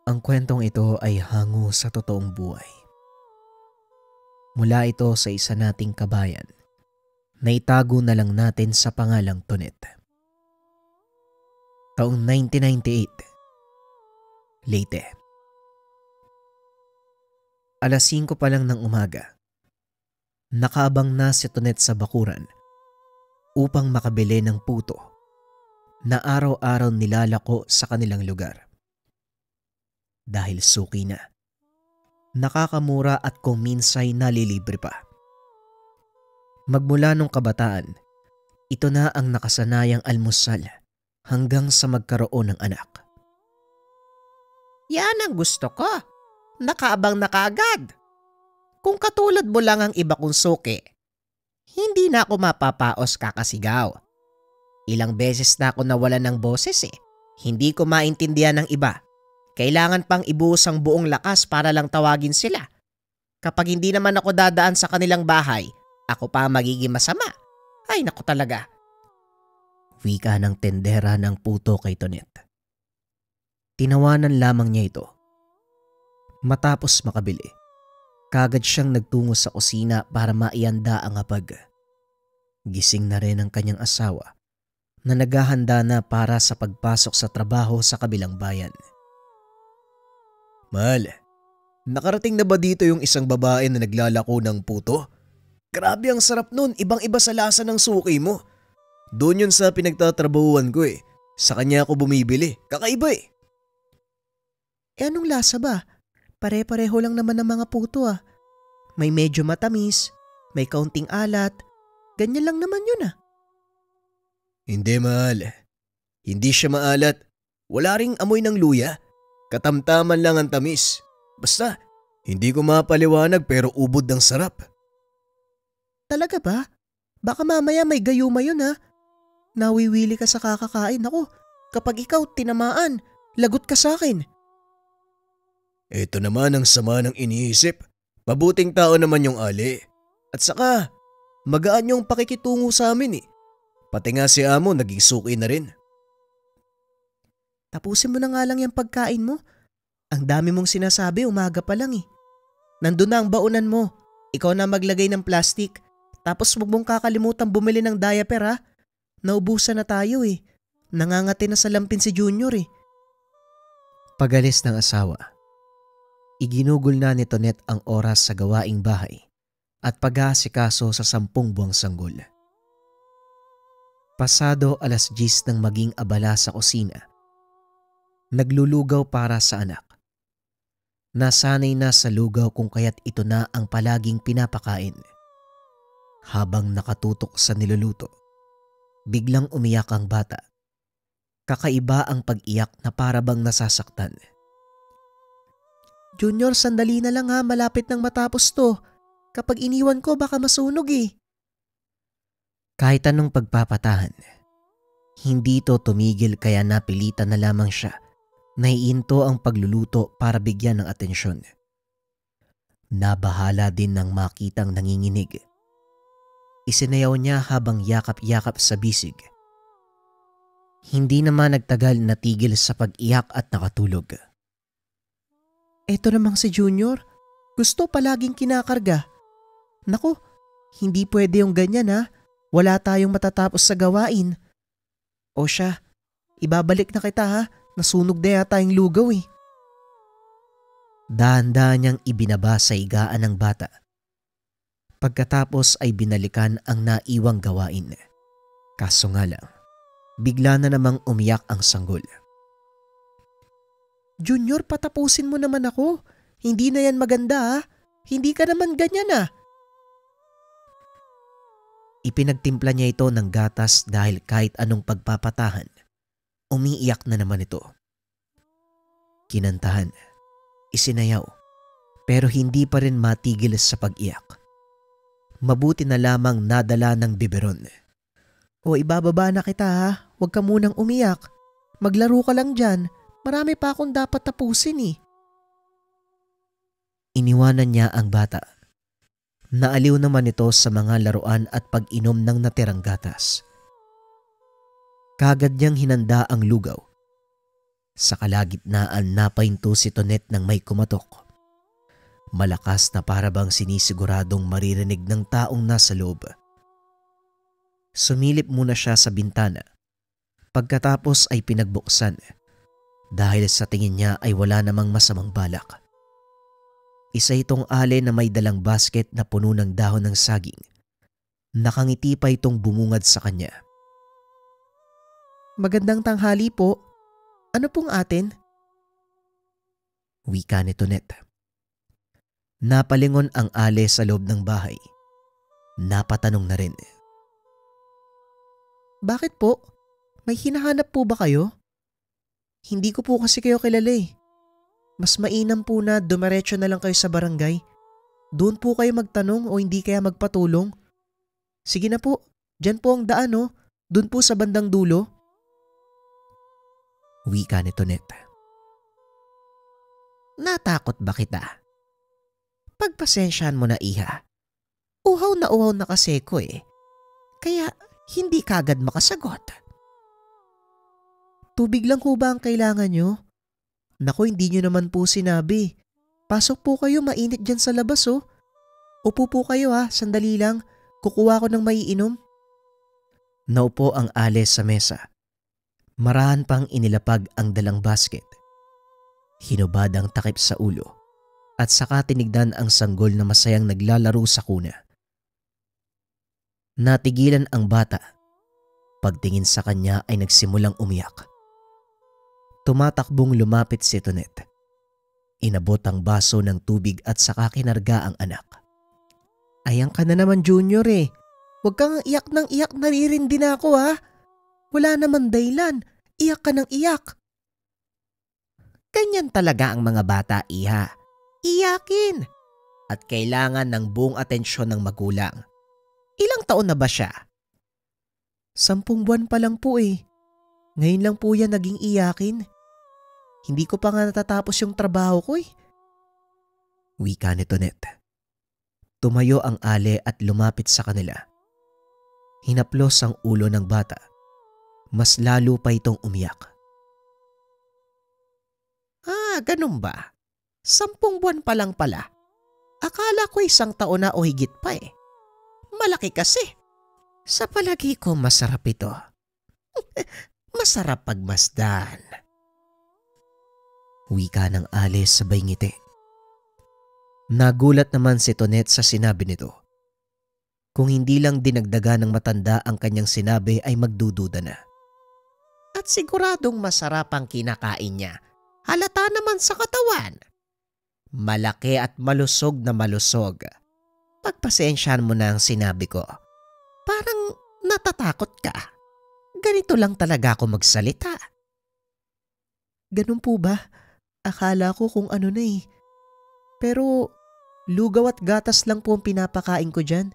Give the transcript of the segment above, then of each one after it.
Ang kwentong ito ay hango sa totoong buhay. Mula ito sa isa nating kabayan na itago na lang natin sa pangalang Tonet. Taong 1998, Leyte. Alas 5 pa lang ng umaga, nakaabang na si Tonet sa bakuran upang makabili ng puto na araw-araw nilalako sa kanilang lugar. Dahil suki na, nakakamura at kung minsay nalilibre pa. Magmula nung kabataan, ito na ang nakasanayang almusal hanggang sa magkaroon ng anak. Yan ang gusto ko. Nakaabang na kaagad. Kung katulad mo lang ang iba kong suki, hindi na ako mapapaos kakasigaw. Ilang beses na ako nawalan ng boses eh. Hindi ko maintindihan ng iba. Kailangan pang ibuhos ang buong lakas para lang tawagin sila. Kapag hindi naman ako dadaan sa kanilang bahay, ako pa magiging masama. Ay naku talaga. Wika ng tendera ng puto kay Tonet. Tinawanan lamang niya ito. Matapos makabili, kagad siyang nagtungo sa kusina para maianda ang hapag. Gising na rin ang kanyang asawa na naghahanda na para sa pagpasok sa trabaho sa kabilang bayan. Mahal, nakarating na ba dito yung isang babae na naglalako ng puto? Grabe ang sarap nun, ibang-iba sa lasa ng suki mo. Doon yun sa pinagtatrabahuan ko eh. Sa kanya ako bumibili, kakaiba eh. Anong lasa ba? Pare-pareho lang naman ng mga puto ah. May medyo matamis, may kaunting alat. Ganyan lang naman yun ah. Hindi mahal. Hindi siya maalat. Wala ring amoy ng luya. Katamtaman lang ang tamis. Basta, hindi ko mapaliwanag pero ubod ng sarap. Talaga ba? Baka mamaya may gayuma yun ah. Nawiwili ka sa kakakain. Ako, kapag ikaw tinamaan, lagot ka sa akin. Ito naman ang sama ng iniisip. Mabuting tao naman yung Ali. At saka, magaan yung pakikitungo sa amin eh. Pati nga si Amo naging suki na rin. Tapusin mo na nga lang yung pagkain mo. Ang dami mong sinasabi, umaga pa lang eh. Nandun na ang baunan mo. Ikaw na maglagay ng plastic. Tapos huwag mong kakalimutan bumili ng diaper ha. Naubusan na tayo eh. Nangangati na sa lampin si Junior eh. Pagalis ng asawa, iginugol na ni Tonet ang oras sa gawaing bahay at pag-aasikaso sa 10 buwang sanggol. Pasado alas 10 nang maging abala sa kusina. Naglulugaw para sa anak. Nasanay na sa lugaw kung kaya't ito na ang palaging pinapakain. Habang nakatutok sa niluluto, biglang umiyak ang bata. Kakaiba ang pag-iyak na parabang nasasaktan. Junior, sandali na lang ha, malapit nang matapos to. Kapag iniwan ko baka masunog eh. Kahit anong pagpapatahan, hindi to tumigil kaya napilitan na lamang siya. Naiinto ang pagluluto para bigyan ng atensyon. Nabahala din nang makitang nanginginig. Isinayaw niya habang yakap-yakap sa bisig. Hindi naman nagtagal natigil sa pag-iyak at nakatulog. Eto namang si Junior, gusto palaging kinakarga. Naku, hindi pwede yung ganyan ha. Wala tayong matatapos sa gawain. O siya, ibabalik na kita ha. Nasunog na yata yung lugaw eh. Dahan-dahan niyang ibinaba sa higaan ng bata. Pagkatapos ay binalikan ang naiwang gawain. Kaso nga lang, bigla na namang umiyak ang sanggol. Junior, patapusin mo naman ako. Hindi na yan maganda ha. Hindi ka naman ganyan ah. Ipinagtimpla niya ito ng gatas dahil kahit anong pagpapatahan, umiiyak na naman ito. Kinantahan, isinayaw, pero hindi pa rin matigil sa pag-iyak. Mabuti na lamang nadala ng biberon. O ibababa na kita ha. Huwag ka munang umiyak. Maglaro ka lang dyan. Marami pa akong dapat tapusin eh. Iniwanan niya ang bata. Naaliw naman ito sa mga laruan at pag-inom ng natirang gatas. Kagad niyang hinanda ang lugaw. Sa kalagitnaan napahinto si Tonet ng may kumatok. Malakas na parabang sinisiguradong maririnig ng taong nasa loob. Sumilip muna siya sa bintana. Pagkatapos ay pinagbuksan dahil sa tingin niya ay wala namang masamang balak. Isa itong ale na may dalang basket na puno ng dahon ng saging. Nakangiti pa itong bumungad sa kanya. Magandang tanghali po. Ano pong atin? Wika ni Tonet. Napalingon ang ale sa loob ng bahay. Napatanong na rin. Bakit po? May hinahanap po ba kayo? Hindi ko po kasi kayo kilala eh. Mas mainam po na dumiretso na lang kayo sa barangay. Doon po kayo magtanong o hindi kaya magpatulong. Sige na po, dyan po ang daan oh. Doon po sa bandang dulo. Wika ni Tonet. Natakot ba kita? Pagpasensyahan mo na iha. Uhaw na kasi ko eh. Kaya hindi kagad makasagot. Tubig lang ho ba ang kailangan nyo? Naku, hindi nyo naman po sinabi. Pasok po kayo, mainit dyan sa labas oh. Upo po kayo ha, sandali lang. Kukuha ko ng maiinom. Naupo ang ale sa mesa. Marahan pang inilapag ang dalang basket. Hinubad ang takip sa ulo at saka tinignan ang sanggol na masayang naglalaro sa kuna. Natigilan ang bata. Pagtingin sa kanya ay nagsimulang umiyak. Tumatakbong lumapit si Tonet. Inabot ang baso ng tubig at saka kinarga ang anak. Ayan ka na naman Junior eh. Huwag kang iyak ng iyak, naririndi na ako ha. Wala naman dahilan. Iyak ka ng iyak. Ganyan talaga ang mga bata, iha. Iyakin. At kailangan ng buong atensyon ng magulang. Ilang taon na ba siya? 10 buwan pa lang po eh. Ngayon lang po yan naging iyakin. Hindi ko pa nga natatapos yung trabaho ko eh. Wika ni Tonet. Tumayo ang ale at lumapit sa kanila. Hinaplos ang ulo ng bata. Mas lalo pa itong umiyak. Ganun ba? 10 buwan pa lang pala. Akala ko 1 taon na o higit pa eh. Malaki kasi. Sa palagi ko masarap ito. Masarap pagmasdan. Wika ng ale sabay ngiti. Nagulat naman si Tonet sa sinabi nito. Kung hindi lang dinagdaga ng matanda ang kanyang sinabi ay magdududa na. At siguradong masarap ang kinakain niya. Halata naman sa katawan. Malaki at malusog na malusog. Pagpasensyahan mo na ang sinabi ko. Parang natatakot ka. Ganito lang talaga ako magsalita. Ganun po ba? Akala ko kung ano na eh. Pero lugaw at gatas lang po ang pinapakain ko dyan.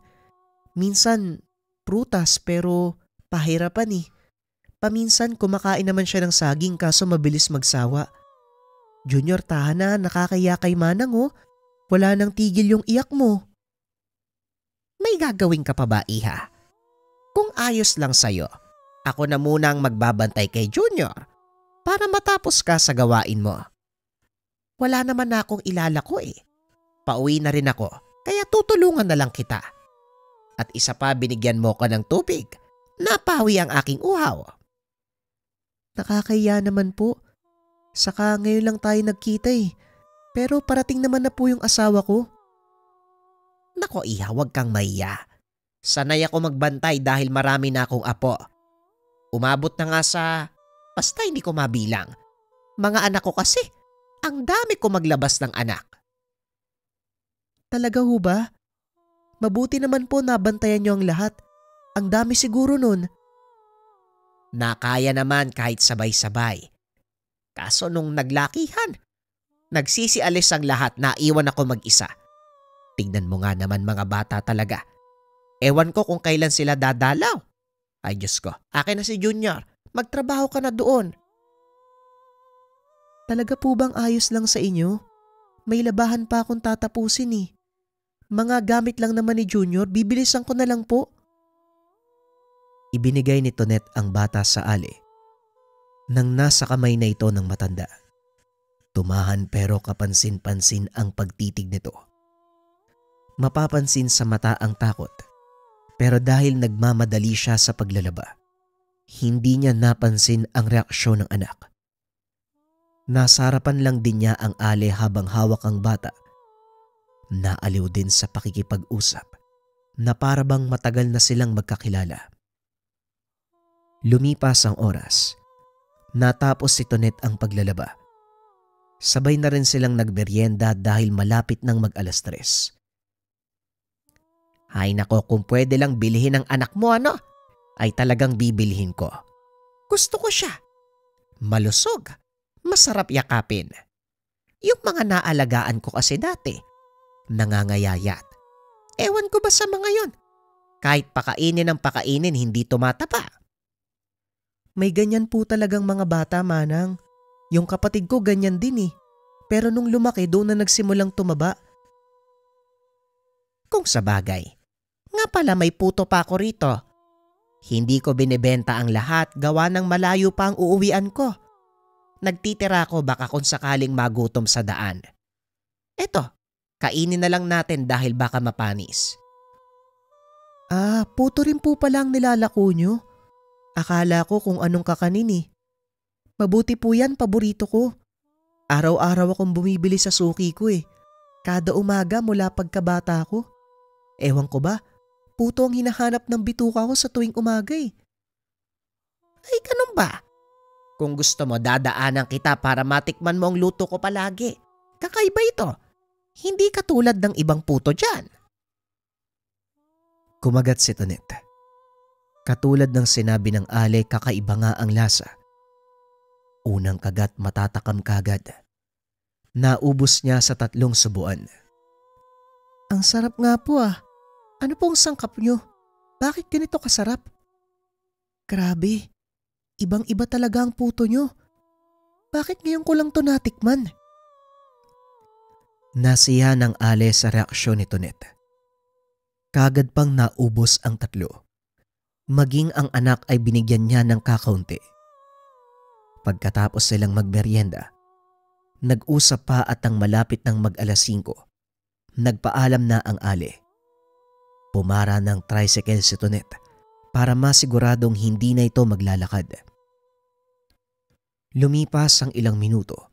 Minsan prutas pero pahirapan eh. Paminsan kumakain naman siya ng saging kaso mabilis magsawa. Junior, tahan na, nakakaya kay Manang oh. Wala nang tigil yung iyak mo. May gagawin ka pa ba, iha? Kung ayos lang sa'yo, ako na muna ang magbabantay kay Junior para matapos ka sa gawain mo. Wala naman na akong ilalako eh. Pauwi na rin ako, kaya tutulungan na lang kita. At isa pa, binigyan mo ko ng tubig. Napawi ang aking uhaw. Nakakaya naman po. Saka ngayon lang tayo nagkita eh. Pero parating naman na po yung asawa ko. Nako iha, huwag kang maiya. Sanay ako magbantay dahil marami na akong apo. Umabot na nga sa basta hindi ko mabilang. Mga anak ko kasi, ang dami ko maglabas ng anak. Talaga ho ba? Mabuti naman po nabantayan niyo ang lahat. Ang dami siguro nun. Nakaya naman kahit sabay-sabay. Kaso nung naglakihan, nagsisialis ang lahat na iwan ako mag-isa. Tignan mo nga naman mga bata talaga. Ewan ko kung kailan sila dadalaw. Ay Diyos ko, akin na si Junior. Magtrabaho ka na doon. Talaga po bang ayos lang sa inyo? May labahan pa akong tatapusin eh. Mga gamit lang naman ni Junior, bibilisan ko na lang po. Ibinigay ni Tonet ang bata sa ale. Nang nasa kamay na ito ng matanda, tumahan pero kapansin-pansin ang pagtitig nito. Mapapansin sa mata ang takot, pero dahil nagmamadali siya sa paglalaba, hindi niya napansin ang reaksyon ng anak. Nasa harapan lang din niya ang Ale habang hawak ang bata. Naaliw din sa pakikipag-usap na para bang matagal na silang magkakilala. Lumipas ang oras. Natapos si Tonet ang paglalaba. Sabay na rin silang nagmeryenda dahil malapit nang mag-alas 3. Ay nako, kung pwede lang bilhin ng anak mo ay talagang bibilhin ko. Gusto ko siya. Malusog. Masarap yakapin. Yung mga naalagaan ko kasi dati, nangangayayat. Ewan ko ba sa mga yon? Kahit pakainin ng pakainin, hindi tumatapa. May ganyan po talagang mga bata, Manang. Yung kapatid ko ganyan din eh. Pero nung lumaki, doon na nagsimulang tumaba. Kung sa bagay. Nga pala may puto pa ako rito. Hindi ko binibenta ang lahat, gawa ng malayo pa ang uuwian ko. Nagtitira ko baka kung sakaling magutom sa daan. Eto, kainin na lang natin dahil baka mapanis. Puto rin po pala ang nilalako nyo. Akala ko kung anong kakanin eh. Mabuti po yan, paborito ko. Araw-araw akong bumibili sa suki ko eh. Kada umaga mula pagkabata ko. Ewan ko ba, puto ang hinahanap ng bituka ko sa tuwing umaga eh. Ay, ganun ba? Kung gusto mo, dadaanan kita para matikman mo ang luto ko palagi. Kakaiba ito. Hindi katulad ng ibang puto dyan. Kumagat si Tonet. Katulad ng sinabi ng Ale, kakaiba nga ang lasa. Unang kagat matatakam kagad. Naubos niya sa 3 subuan. Ang sarap nga po ah. Ano pong sangkap nyo? Bakit ganito kasarap? Grabe, ibang-iba talaga ang puto nyo. Bakit ngayon ko lang to natikman? Nasiya ng Ale sa reaksyon ni Tonet. Kagad pang naubos ang 3. Maging ang anak ay binigyan niya ng kakaunti. Pagkatapos silang magmeryenda, nag-usap pa at ang malapit ng mag-alas 5, nagpaalam na ang Ale. Pumara ng tricycle si Tonet para masiguradong hindi na ito maglalakad. Lumipas ang ilang minuto.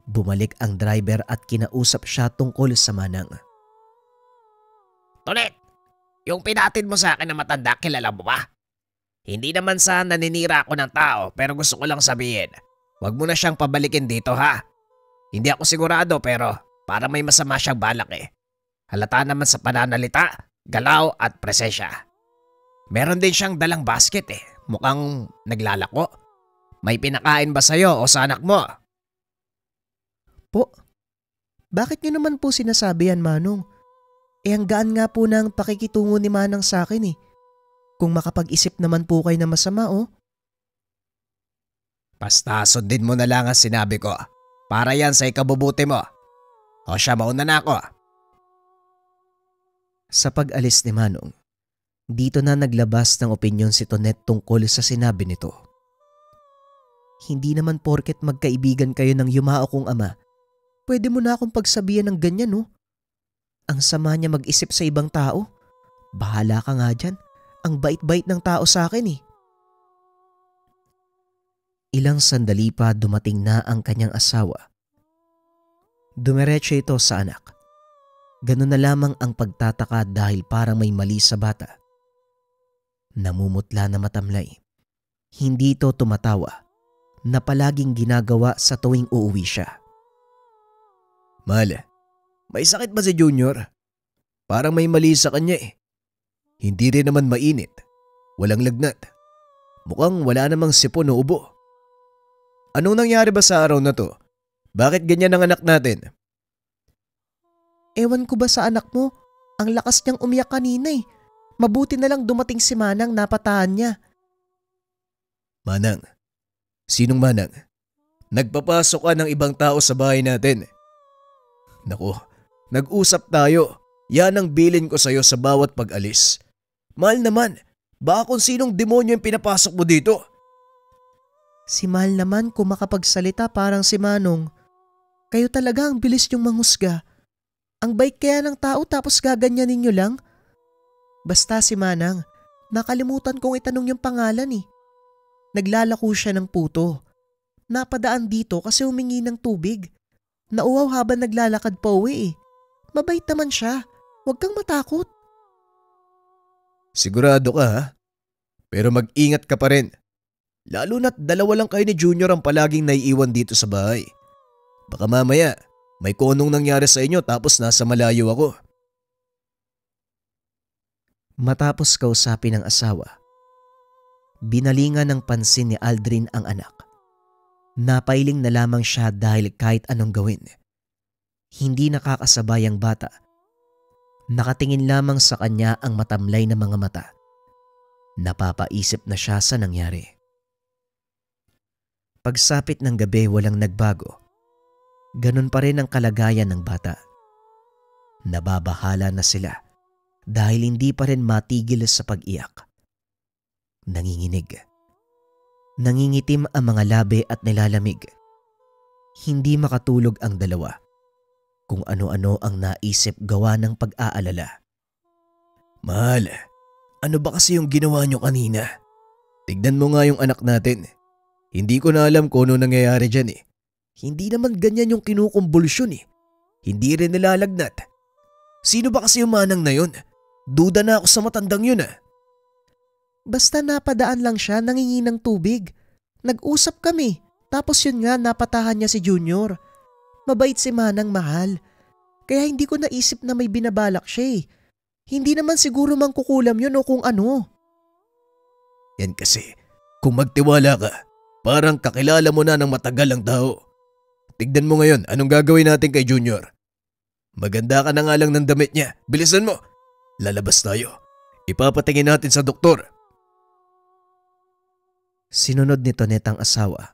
Bumalik ang driver at kinausap siya tungkol sa Manang. Tonet, yung pinatid mo sa akin na matanda, kilala mo ba? Hindi naman sa naninira ako ng tao pero gusto ko lang sabihin, wag mo na siyang pabalikin dito ha. Hindi ako sigurado pero para may masama siyang balak eh. Halata naman sa pananalita, galaw at presensya. Meron din siyang dalang basket eh, mukhang naglalako. May pinakain ba sa'yo o sa anak mo? Po, bakit niyo naman po sinasabi yan, Manong? Ang gaan nga po ng pakikitungo ni Manang sa akin eh. Kung makapag-isip naman po kayo na masama Basta sundin mo na lang ang sinabi ko. Para yan sa ikabubuti mo. O siya, mauna na ako. Sa pag-alis ni Manong, dito na naglabas ng opinyon si Tonet tungkol sa sinabi nito. Hindi naman porket magkaibigan kayo ng yumao kong ama, pwede mo na akong pagsabihan ng ganyan Ang sama niya mag-isip sa ibang tao. Bahala ka nga dyan. Ang bait-bait ng tao sa akin eh. Ilang sandali pa dumating na ang kanyang asawa. Dumiretso ito sa anak. Ganun na lamang ang pagtataka dahil parang may mali sa bata. Namumutla na matamlay. Hindi ito tumatawa na palaging ginagawa sa tuwing uuwi siya. Mahal, may sakit ba si Junior? Parang may mali sa kanya eh. Hindi rin naman mainit. Walang lagnat. Mukhang wala namang sipon o ubo. Anong nangyari ba sa araw na to? Bakit ganyan ang anak natin? Ewan ko ba sa anak mo? Ang lakas niyang umiyak kanina eh. Mabuti na lang dumating si Manang, napatahan niya. Manang? Sinong Manang? Nagpapasok ka ng ibang tao sa bahay natin. Naku, nag-usap tayo. Yan ang bilin ko sa'yo sa bawat pag-alis. Mahal naman, baka kung sinong demonyo yung pinapasok mo dito. Si Mahal naman kung makapagsalita parang si Manong. Kayo talaga ang bilis niyong manghusga. Ang bait kaya ng tao tapos gaganyanin niyo lang? Basta si Manang, nakalimutan kong itanong yung pangalan eh. Naglalako siya ng puto. Napadaan dito kasi humingi ng tubig. Nauhaw habang naglalakad pa uwi eh. Mabait naman siya. Huwag kang matakot. Sigurado ka ha? Pero mag-ingat ka pa rin. Lalo na't dalawa lang kayo ni Junior ang palaging naiiwan dito sa bahay. Baka mamaya may konong nangyari sa inyo tapos nasa malayo ako. Matapos kausapin ng asawa, binalingan ng pansin ni Aldrin ang anak. Napailing na lamang siya dahil kahit anong gawin, hindi nakakasabay ang bata. Nakatingin lamang sa kanya ang matamlay na mga mata. Napapaisip na siya sa nangyari. Pagsapit ng gabi walang nagbago. Ganun pa rin ang kalagayan ng bata. Nababahala na sila dahil hindi pa rin matigil sa pag-iyak. Nanginginig. Nangingitim ang mga labi at nilalamig. Hindi makatulog ang dalawa. Kung ano-ano ang naisip gawa ng pag-aalala. Mahal, ano ba kasi yung ginawa nyo kanina? Tignan mo nga yung anak natin. Hindi ko na alam kung ano nangyayari dyan eh. Hindi naman ganyan yung kinukumbulsyon eh. Hindi rin nilalagnat. Sino ba kasi yung Manang na yun? Duda na ako sa matandang yun ah. Basta napadaan lang siya nangingi ng tubig. Nag-usap kami. Tapos yun nga napatahan niya si Junior. Mabait si Manang, Mahal. Kaya hindi ko naisip na may binabalak siya eh. Hindi naman siguro mangkukulam yun o kung ano. Yan kasi, kung magtiwala ka, parang kakilala mo na ng matagal ang tao. Tignan mo ngayon, anong gagawin natin kay Junior? Maganda ka na nga lang ng damit niya. Bilisan mo. Lalabas tayo. Ipapatingin natin sa doktor. Sinunod ni Tonet ang asawa.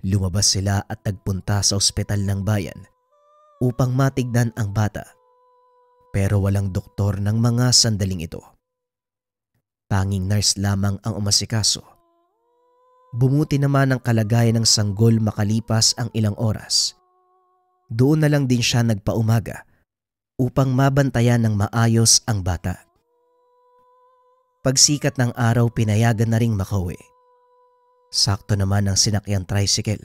Lumabas sila at nagpunta sa ospital ng bayan upang matignan ang bata. Pero walang doktor ng mga sandaling ito. Tanging nurse lamang ang umasikaso. Bumuti naman ang kalagayan ng sanggol makalipas ang ilang oras. Doon na lang din siya nagpaumaga upang mabantayan ng maayos ang bata. Pagsikat ng araw pinayagan na ring makauwi. Sakto naman ang sinakyang tricycle.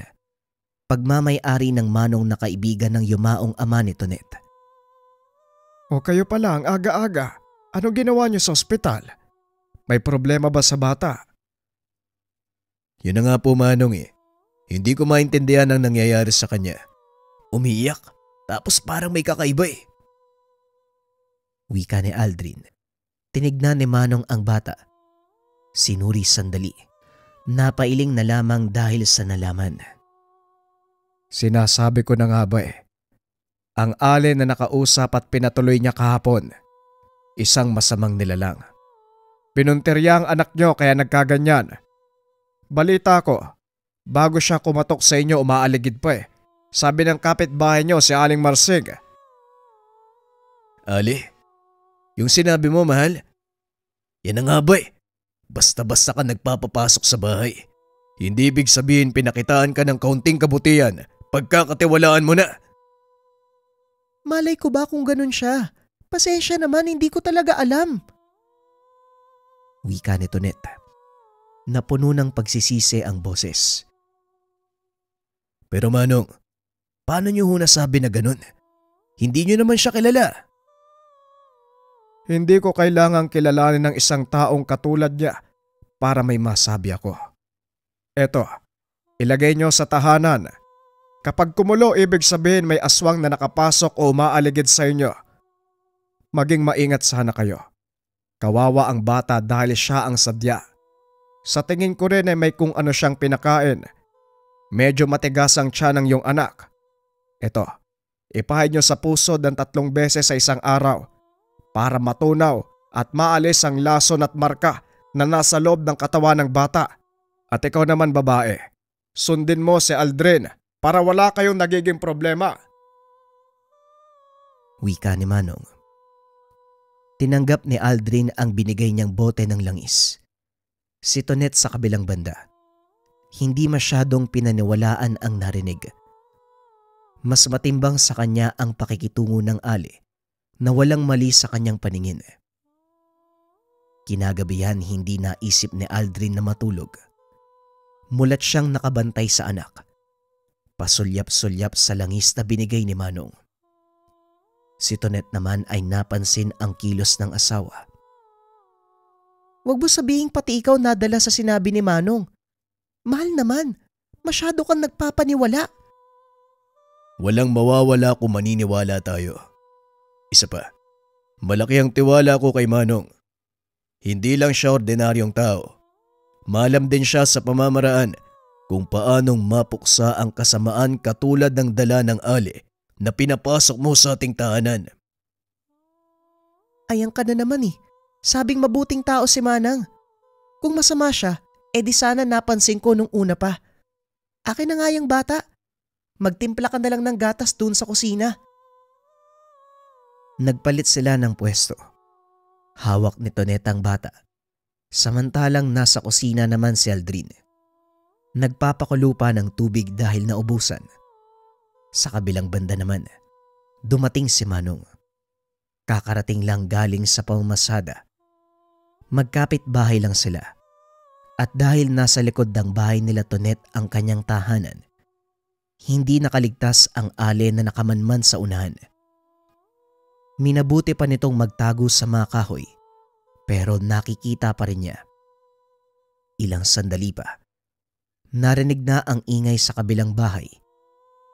Pagmamay-ari ng Manong na kaibigan ng yumaong ama ni Tonet. O kayo pala ang aga-aga. Ano ginawa niyo sa ospital? May problema ba sa bata? Yun na nga po Manong eh. Hindi ko maintindihan ang nangyayari sa kanya. Umiiyak, tapos parang may kakaiba eh. Wika ni Aldrin. Tinignan ni Manong ang bata. Sinuri sandali. Napailing na lamang dahil sa nalaman. Sinasabi ko na nga ba eh. Ang alin na nakausap at pinatuloy niya kahapon, isang masamang nilalang. Pinuntirya ang anak niyo kaya nagkaganyan. Balita ko, bago siya kumatok sa inyo umaaligid pa eh. Sabi ng kapitbahay niyo si Aling Marsig. Ali, yung sinabi mo Mahal, yan na nga ba eh. Basta-basta ka nagpapapasok sa bahay. Hindi ibig sabihin pinakitaan ka ng kaunting kabutihan, pagkakatiwalaan mo na. Malay ko ba kung ganun siya? Pasensya naman, hindi ko talaga alam. Wika ni Tonet. Napuno ng pagsisisi ang boses. Pero Manong, paano niyo ho nasabi na ganun? Hindi niyo naman siya kilala. Hindi ko kailangang kilalanin ng isang taong katulad niya para may masabi ako. Eto, ilagay niyo sa tahanan. Kapag kumulo, ibig sabihin may aswang na nakapasok o umaaligid sa inyo. Maging maingat sana kayo. Kawawa ang bata dahil siya ang sadya. Sa tingin ko rin ay may kung ano siyang pinakain. Medyo matigas ang tiyan ng iyong anak. Eto, ipahid niyo sa puso ng 3 beses sa isang araw para matunaw at maalis ang lason at marka na nasa loob ng katawan ng bata. At ikaw naman babae, sundin mo si Aldrin para wala kayong nagiging problema. Wika ni Manong. Tinanggap ni Aldrin ang binigay niyang bote ng langis. Si Tonet sa kabilang banda. Hindi masyadong pinaniwalaan ang narinig. Mas matimbang sa kanya ang pakikitungo ng Ali na walang mali sa kanyang paningin. Kinagabihan hindi naisip ni Aldrin na matulog. Mulat siyang nakabantay sa anak. Pasulyap-sulyap sa langis na binigay ni Manong. Si Tonet naman ay napansin ang kilos ng asawa. Huwag mo sabihing pati ikaw nadala sa sinabi ni Manong. Mahal naman, masyado kang nagpapaniwala. Walang mawawala kung maniniwala tayo. Isa pa, malaki ang tiwala ko kay Manong. Hindi lang siya ordinaryong tao. Maalam din siya sa pamamaraan kung paanong mapuksa ang kasamaan katulad ng dala ng Ali na pinapasok mo sa ating tahanan. Ayan ka na naman eh. Sabing mabuting tao si Manang. Kung masama siya, edi sana napansin ko nung una pa. Akin na nga yung bata. Magtimpla ka na lang ng gatas dun sa kusina. Nagpalit sila ng pwesto. Hawak ni Tonet ang bata. Samantalang nasa kusina naman si Aldrin. Nagpapakulo pa ng tubig dahil naubusan. Sa kabilang banda naman, dumating si Manong. Kakarating lang galing sa pamamasada. Magkapit bahay lang sila. At dahil nasa likod ng bahay nila Tonet ang kanyang tahanan, hindi nakaligtas ang Ali na nakamanman sa unahan. Minabuti pa nitong magtago sa mga kahoy, pero nakikita pa rin niya. Ilang sandali pa, narinig na ang ingay sa kabilang bahay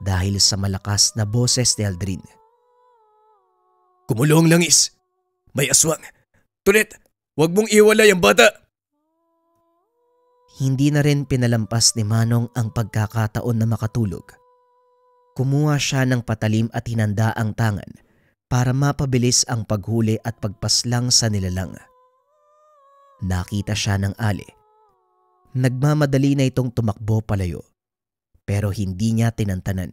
dahil sa malakas na boses ni Aldrin. Kumulo ang langis! May aswang! Tonet, huwag mong iwalay ang bata! Hindi na rin pinalampas ni Manong ang pagkakataon na makatulog. Kumuha siya ng patalim at hinanda ang tangan para mapabilis ang paghuli at pagpaslang sa nilalang. Nakita siya ng Ali. Nagmamadali na itong tumakbo palayo, pero hindi niya tinantanan.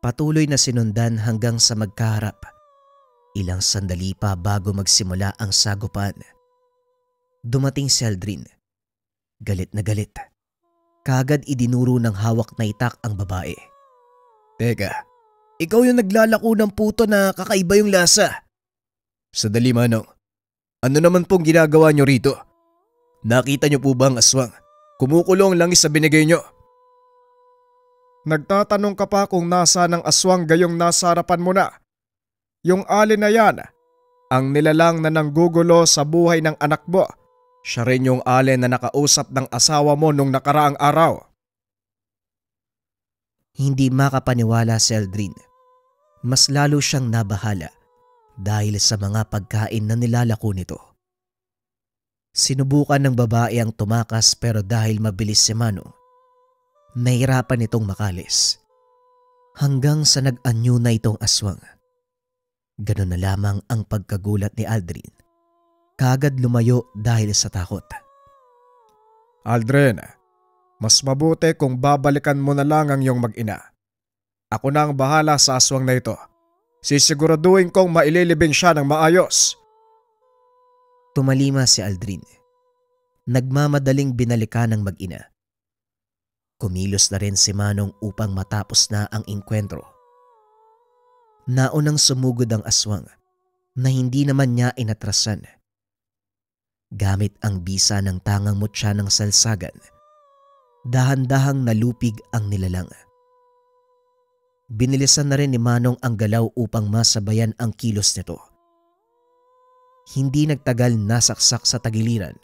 Patuloy na sinundan hanggang sa magkaharap. Ilang sandali pa bago magsimula ang sagupan. Dumating si Aldrin. Galit na galit. Kagad idinuro ng hawak na itak ang babae. Teka, ikaw yung naglalako ng puto na kakaiba yung lasa. Sadali Manong, ano naman pong ginagawa nyo rito? Nakita nyo po ba ang aswang? Kumukulong langis sa binigay nyo. Nagtatanong ka pa kung nasa ng aswang gayong nasa harapan mo na. Yung Ali na yan, ang nilalang na nanggugulo sa buhay ng anak mo. Siya rin yung Ali na nakausap ng asawa mo nung nakaraang araw. Hindi makapaniwala si Aldrin. Mas lalo siyang nabahala dahil sa mga pagkain na nilalako nito. Sinubukan ng babae ang tumakas pero dahil mabilis si Manong, nahirapan itong makalis. Hanggang sa nag-anyo na itong aswang. Ganun na lamang ang pagkagulat ni Aldrin. Kagad lumayo dahil sa takot. Aldrin, mas mabuti kung babalikan mo na lang ang iyong mag-ina. Ako na ang bahala sa aswang na ito. Sisiguraduhin kong maililibing siya ng maayos. Tumalima si Aldrin. Nagmamadaling binalikan ng mag-ina. Kumilos na rin si Manong upang matapos na ang engkwentro. Naunang sumugod ang aswang na hindi naman niya inatrasan. Gamit ang bisa ng tangang mutya ng salsagan, dahan-dahang nalupig ang nilalang. Binilisan na rin ni Manong ang galaw upang masabayan ang kilos nito. Hindi nagtagal nasaksak sa tagiliran.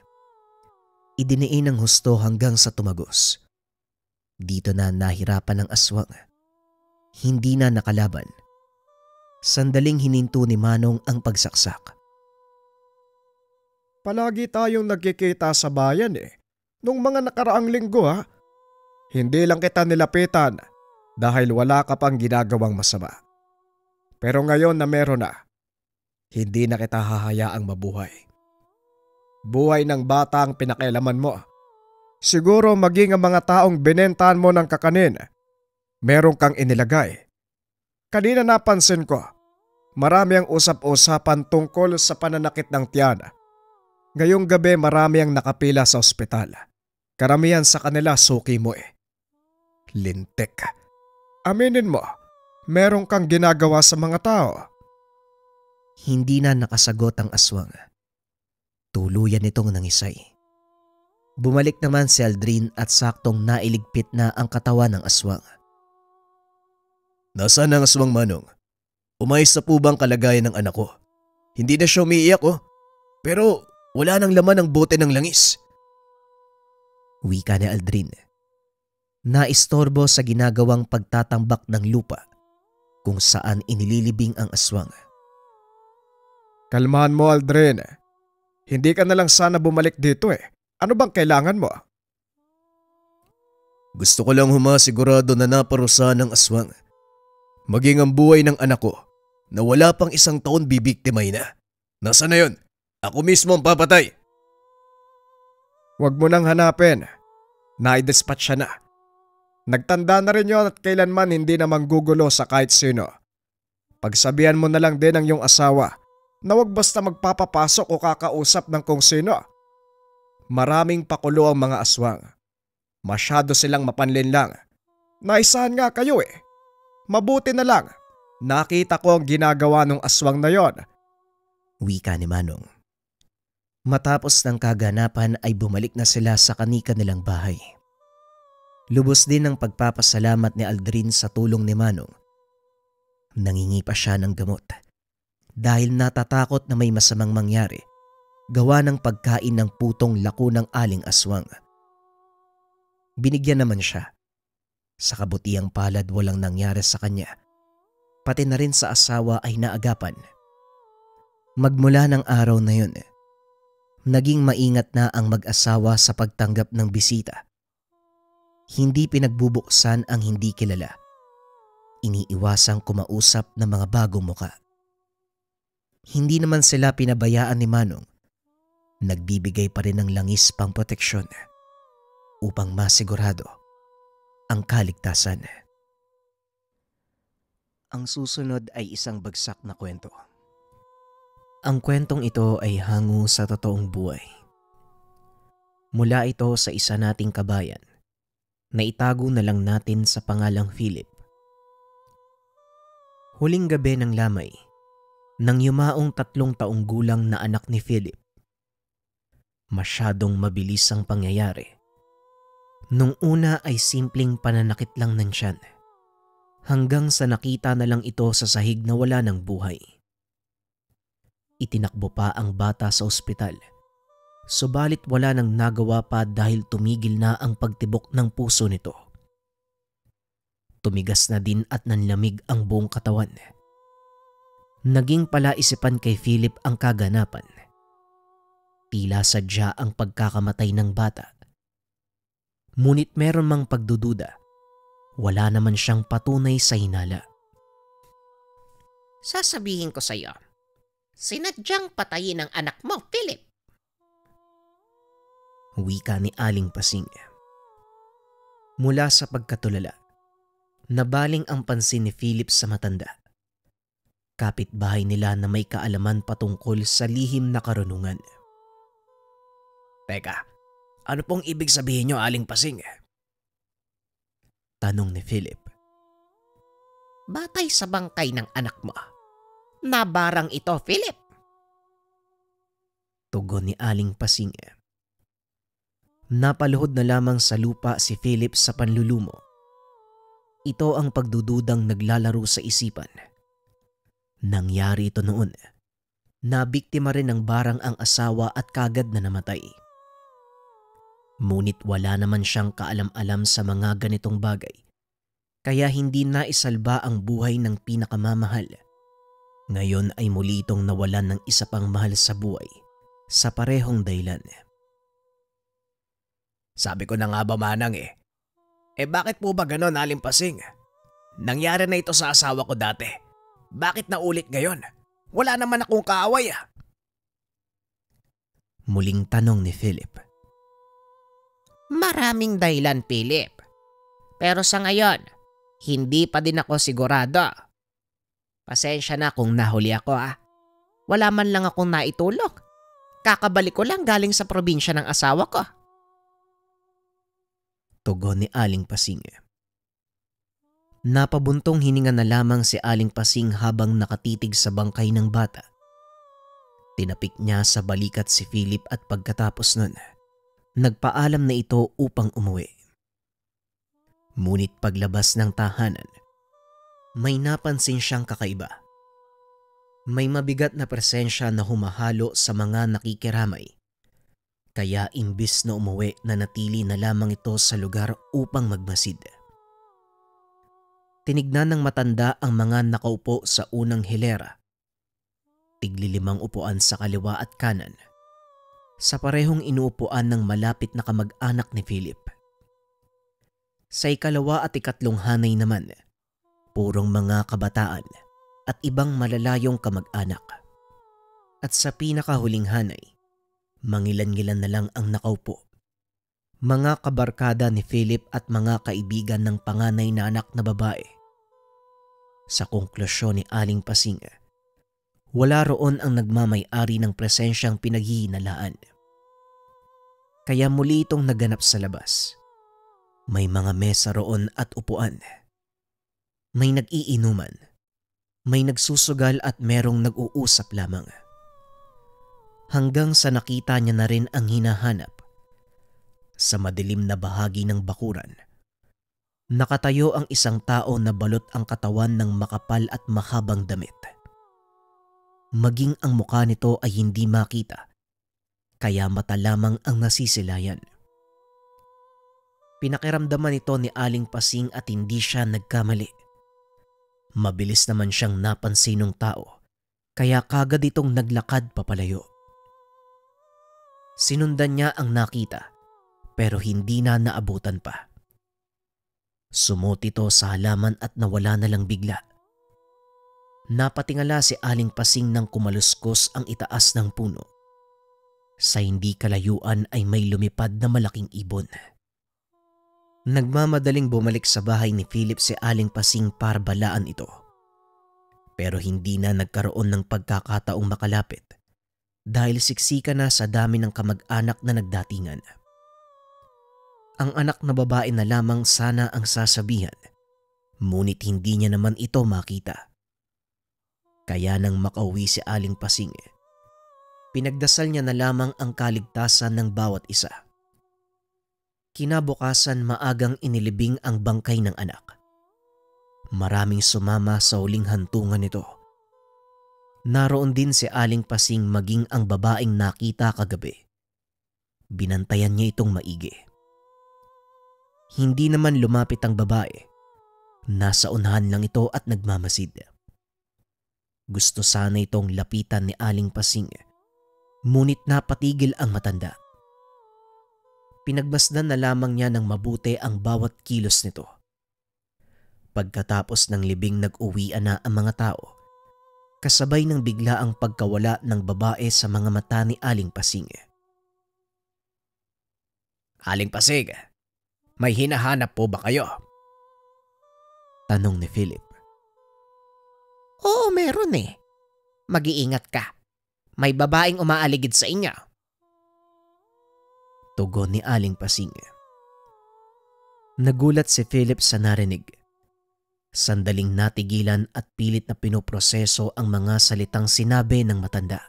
Idiniin ang husto hanggang sa tumagos. Dito na nahirapan ang aswang. Hindi na nakalaban. Sandaling hininto ni Manong ang pagsaksak. Palagi tayong nagkikita sa bayan nung mga nakaraang linggo ha. Hindi lang kita nilapitan dahil wala ka pang ginagawang masama. Pero ngayon na meron na, hindi na kita hahayaang mabuhay. Buhay ng bata ang pinakialaman mo. Siguro maging ang mga taong binentahan mo ng kakanin, meron kang inilagay. Kanina napansin ko, marami ang usap-usapan tungkol sa pananakit ng tiyan. Ngayong gabi marami ang nakapila sa ospital. Karamihan sa kanila suki mo eh. Lintik. Aminin mo, meron kang ginagawa sa mga tao. Hindi na nakasagot ang aswang. Tuluyan itong nangisay. Bumalik naman si Aldrin at saktong nailigpit na ang katawan ng aswang. Nasaan ang aswang, Manong? Umayos na po bang kalagayan ng anak ko? Hindi na siya umiiyak oh. Pero wala nang laman ang bote ng langis. Wika ni Aldrin. Naistorbo sa ginagawang pagtatambak ng lupa kung saan inililibing ang aswang. Kalmahan mo, Aldrin. Hindi ka na lang sana bumalik dito eh. Ano bang kailangan mo? Gusto ko lang humasigurado na naparusahan ng aswang. Maging ang buhay ng anak ko na wala pang 1 taon bibiktimay na. Nasaan na yun? Ako mismo ang papatay. Huwag mo nang hanapin. Nai-dispatch siya na. Nagtanda na rin yun at kailanman hindi na manggugulo sa kahit sino. Pagsabihan mo na lang din ang iyong asawa na huwag basta magpapapasok o kakausap ng kung sino. Maraming pakulo ang mga aswang. Masyado silang mapanlinlang. Naisahan nga kayo eh. Mabuti na lang. Nakita ko ang ginagawa ng aswang na yon. Wika ni Manong. Matapos ng kaganapan ay bumalik na sila sa kani-kanilang bahay. Lubos din ang pagpapasalamat ni Aldrin sa tulong ni Manong. Nangingi pa siya ng gamot dahil natatakot na may masamang mangyari gawa ng pagkain ng putong lako ng aling aswang. Binigyan naman siya. Sa kabutiang palad walang nangyari sa kanya. Pati na rin sa asawa ay naagapan. Magmula ng araw na yun, naging maingat na ang mag-asawa sa pagtanggap ng bisita. Hindi pinagbubuksan ang hindi kilala. Iniiwasang kumausap ng mga bagong muka. Hindi naman sila pinabayaan ni Manong. Nagbibigay pa rin ng langis pang proteksyon upang masigurado ang kaligtasan. Ang susunod ay isang bagsak na kwento. Ang kwentong ito ay hango sa totoong buhay. Mula ito sa isa nating kabayan na itago na lang natin sa pangalang Philip. Huling gabi ng lamay, nang yumaong 3 taong gulang na anak ni Philip. Masyadong mabilis ang pangyayari. Nung una ay simpleng pananakit lang ng tiyan, hanggang sa nakita na lang ito sa sahig na wala ng buhay. Itinakbo pa ang bata sa ospital, subalit wala nang nagawa pa dahil tumigil na ang pagtibok ng puso nito. Tumigas na din at nanlamig ang buong katawan. Naging palaisipan kay Philip ang kaganapan. Tila sadya ang pagkakamatay ng bata. Ngunit meron mang pagdududa, wala naman siyang patunay sa hinala. Sasabihin ko sa iyo, sinadyang patayin ang anak mo, Philip. Wika ni Aling Pasing. Mula sa pagkatulala, nabaling ang pansin ni Philip sa matanda. Kapitbahay nila na may kaalaman patungkol sa lihim na karunungan. Teka, ano pong ibig sabihin niyo, Aling Pasing? Tanong ni Philip. Batay sa bangkay ng anak mo. Nabarang ito, Philip. Tugon ni Aling Pasing. Napaluhod na lamang sa lupa si Philip sa panlulumo. Ito ang pagdududang naglalaro sa isipan. Nangyari ito noon. Nabiktima rin ng barang ang asawa at kagad na namatay. Ngunit wala naman siyang kaalam-alam sa mga ganitong bagay. Kaya hindi naisalba ang buhay ng pinakamamahal. Ngayon ay muli itong nawalan ng isa pang mahal sa buhay sa parehong dahilan. Sabi ko na nga ba, Manang bakit po ba ganon, Aling Pasing? Nangyari na ito sa asawa ko dati. Bakit na ulit ngayon? Wala naman akong kaaway Muling tanong ni Philip. Maraming dahilan, Philip. Pero sa ngayon, hindi pa din ako sigurado. Pasensya na kung nahuli ako Wala man lang akong naitulog. Kakabalik ko lang galing sa probinsya ng asawa ko. Tugon ni Aling Pasing. Napabuntong hininga na lamang si Aling Pasing habang nakatitig sa bangkay ng bata. Tinapik niya sa balikat si Philip at pagkatapos nun, nagpaalam na ito upang umuwi. Ngunit paglabas ng tahanan, may napansin siyang kakaiba. May mabigat na presensya na humahalo sa mga nakikiramay. Kaya imbis na umuwi, nanatili na lamang ito sa lugar upang magmasid. Tinignan ng matanda ang mga nakaupo sa unang hilera. Tigli-5 upuan sa kaliwa at kanan. Sa parehong inuupuan ng malapit na kamag-anak ni Philip. Sa ikalawa at ikatlong hanay naman, purong mga kabataan at ibang malalayong kamag-anak. At sa pinakahuling hanay, mangilan-ngilan na lang ang nakaupo. Mga kabarkada ni Philip at mga kaibigan ng panganay na anak na babae. Sa konklusyon ni Aling Pasing, wala roon ang nagmamay-ari ng presensyang pinaghihinalaan. Kaya muli itong naganap sa labas. May mga mesa roon at upuan. May nag-iinuman. May nagsusugal at merong nag-uusap lamang. Hanggang sa nakita niya na rin ang hinahanap. Sa madilim na bahagi ng bakuran, nakatayo ang isang tao na balot ang katawan ng makapal at mahabang damit. Maging ang mukha nito ay hindi makita, kaya mata lamang ang nasisilayan. Pinakiramdaman ito ni Aling Pasing at hindi siya nagkamali. Mabilis naman siyang napansin ng tao, kaya kagad itong naglakad papalayo. Sinundan niya ang nakita, pero hindi na naabutan pa. Sumot ito sa halaman at nawala na lang bigla. Napatingala si Aling Pasing nang kumaluskos ang itaas ng puno. Sa hindi kalayuan ay may lumipad na malaking ibon. Nagmamadaling bumalik sa bahay ni Philip si Aling Pasing para balaan ito. Pero hindi na nagkaroon ng pagkakataong makalapit dahil siksika na sa dami ng kamag-anak na nagdatingan. Ang anak na babae na lamang sana ang sasabihan, ngunit hindi niya naman ito makita. Kaya nang makauwi si Aling Pasing, pinagdasal niya na lamang ang kaligtasan ng bawat isa. Kinabukasan maagang inilibing ang bangkay ng anak. Maraming sumama sa huling hantungan nito. Naroon din si Aling Pasing maging ang babaeng nakita kagabi. Binantayan niya itong maigi. Hindi naman lumapit ang babae. Nasa unahan lang ito at nagmamasid. Gusto sana itong lapitan ni Aling Pasing, ngunit napatigil ang matanda. Pinagmasdan na lamang niya ng mabuti ang bawat kilos nito. Pagkatapos ng libing nag-uwian na ang mga tao, kasabay ng bigla ang pagkawala ng babae sa mga mata ni Aling Pasing. Aling Pasing, may hinahanap po ba kayo? Tanong ni Philip. Oo, meron eh. Mag-iingat ka. May babaeng umaaligid sa inyo. Tugon ni Aling Pasing. Nagulat si Philip sa narinig. Sandaling natigilan at pilit na pinoproseso ang mga salitang sinabi ng matanda.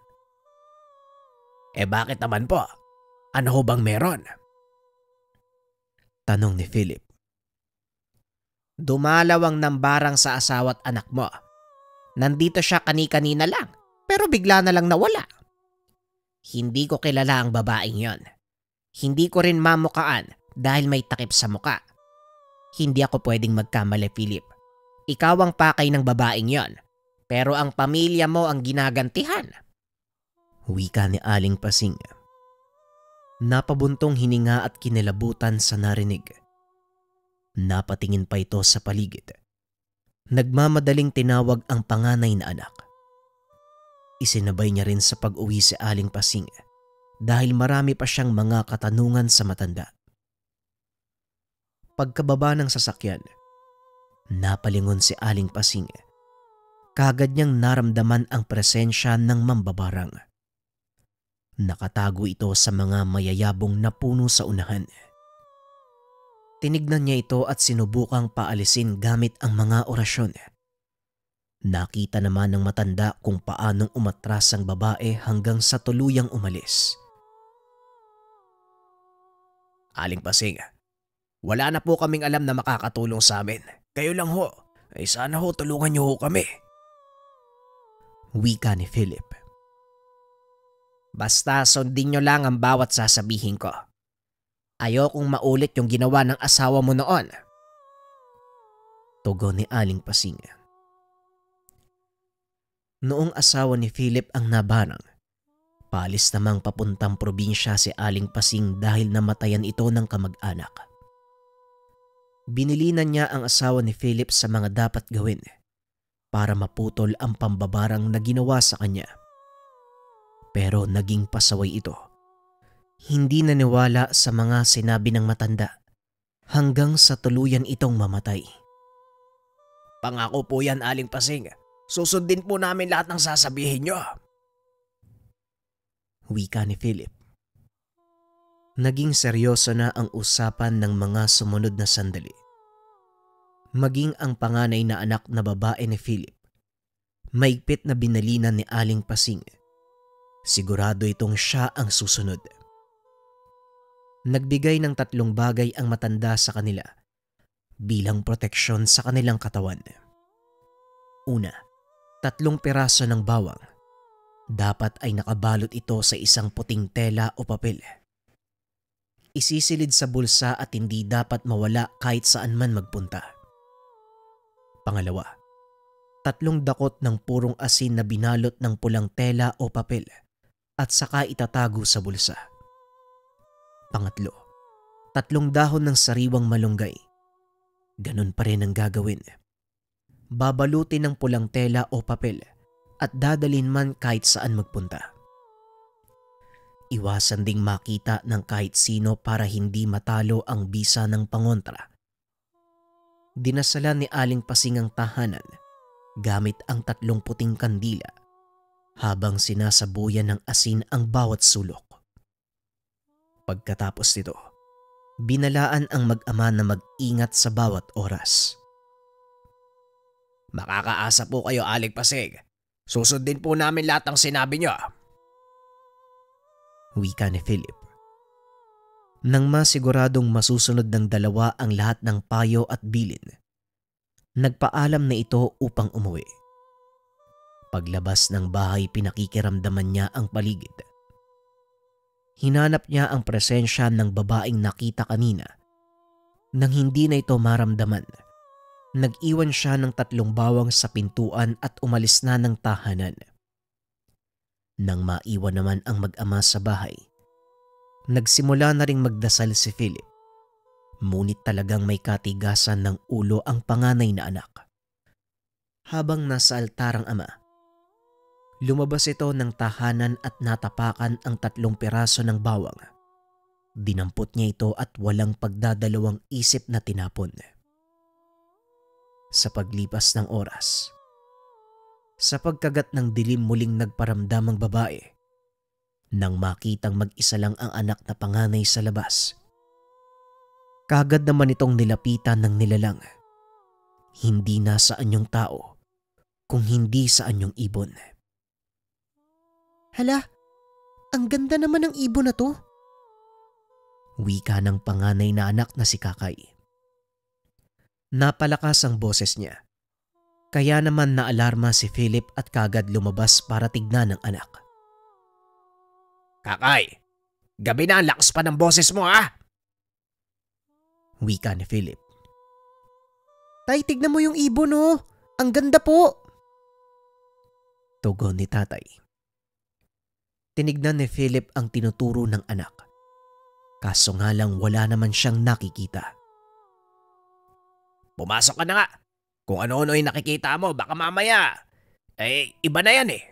Bakit naman po? Ano ho bang meron? Tanong ni Philip. Dumalaw ang nambarang sa asawa't anak mo. Nandito siya kani-kanina lang, pero bigla na lang nawala. Hindi ko kilala ang babaeng yon. Hindi ko rin mamukaan dahil may takip sa muka. Hindi ako pwedeng magkamali, Philip. Ikaw ang pakay ng babaeng yon, pero ang pamilya mo ang ginagantihan. Wika ni Aling Pasing. Napabuntong hininga at kinilabutan sa narinig. Napatingin pa ito sa paligid. Nagmamadaling tinawag ang panganay na anak. Isinabay niya rin sa pag-uwi si Aling Pasing dahil marami pa siyang mga katanungan sa matanda. Pagkababa ng sasakyan, napalingon si Aling Pasing. Kagad niyang naramdaman ang presensya ng mambabarang. Nakatago ito sa mga mayayabong na puno sa unahan. Tinignan niya ito at sinubukang paalisin gamit ang mga orasyon. Nakita naman ng matanda kung paanong umatras ang babae hanggang sa tuluyang umalis. Aling Pasing, wala na po kaming alam na makakatulong sa amin. Kayo lang ho. Ay sana ho tulungan niyo ho kami. Wika ni Philip. Basta sundin nyo lang ang bawat sasabihin ko. Ayokong maulit yung ginawa ng asawa mo noon. Tugon ni Aling Pasing. Noong asawa ni Philip ang nabarang, paalis namang papuntang probinsya si Aling Pasing dahil namatayan ito ng kamag-anak. Binilinan niya ang asawa ni Philip sa mga dapat gawin para maputol ang pambabarang na ginawa sa kanya. Pero naging pasaway ito. Hindi naniwala sa mga sinabi ng matanda hanggang sa tuluyan itong mamatay. Pangako po yan, Aling Pasing. Susundin po namin lahat ng sasabihin niyo. Wika ni Philip. Naging seryoso na ang usapan ng mga sumunod na sandali. Maging ang panganay na anak na babae ni Philip, maigpit na binalinan ni Aling Pasing. Sigurado itong siya ang susunod. Nagbigay ng 3 bagay ang matanda sa kanila bilang proteksyon sa kanilang katawan. Una, 3 piraso ng bawang. Dapat ay nakabalot ito sa isang puting tela o papel. Isisilid sa bulsa at hindi dapat mawala kahit saan man magpunta. Pangalawa, 3 dakot ng purong asin na binalot ng pulang tela o papel at saka itatago sa bulsa. Pangatlo, 3 dahon ng sariwang malunggay. Ganun pa rin ang gagawin. Babalutin ng pulang tela o papel at dadalhin man kahit saan magpunta. Iwasan ding makita ng kahit sino para hindi matalo ang bisa ng pangontra. Dinasalan ni Aling Pasing ang tahanan gamit ang 3 puting kandila habang sinasabuyan ng asin ang bawat sulok. Pagkatapos nito, binalaan ang mag-ama na mag-ingat sa bawat oras. Makakaasa po kayo, Aling Pasing. Susundin po namin lahat ng sinabi niyo. Wika ni Philip. Nang masiguradong masusunod ng dalawa ang lahat ng payo at bilin, nagpaalam na ito upang umuwi. Paglabas ng bahay, pinakikiramdaman niya ang paligid. Hinanap niya ang presensya ng babaeng nakita kanina. Nang hindi na ito maramdaman, nag-iwan siya ng 3 bawang sa pintuan at umalis na ng tahanan. Nang maiwan naman ang mag-ama sa bahay, nagsimula na ring magdasal si Philip. Ngunit talagang may katigasan ng ulo ang panganay na anak. Habang nasa altar ang ama, lumabas ito ng tahanan at natapakan ang 3 piraso ng bawang. Dinampot niya ito at walang pagdadalawang isip na tinapon. Sa paglipas ng oras, sa pagkagat ng dilim muling nagparamdam ang babae. Nang makitang mag-isa lang ang anak na panganay sa labas, kagad naman itong nilapitan ng nilalang. Hindi na sa anyong tao, kung hindi sa anyong ibon. Hala, ang ganda naman ng ibon na to. Wika ng panganay na anak na si Kakay. Napalakas ang boses niya. Kaya naman naalarma si Philip at kagad lumabas para tignan ang anak. Kakay, gabi na, ang lakas pa ng boses mo, ha? Wika ni Philip. Tay, tignan mo yung ibon, oh. Ang ganda po. Tugon ni tatay. Tinignan ni Philip ang tinuturo ng anak. Kaso nga lang wala naman siyang nakikita. Pumasok ka na nga. Kung ano-ano yung nakikita mo, baka mamaya, iba na yan eh.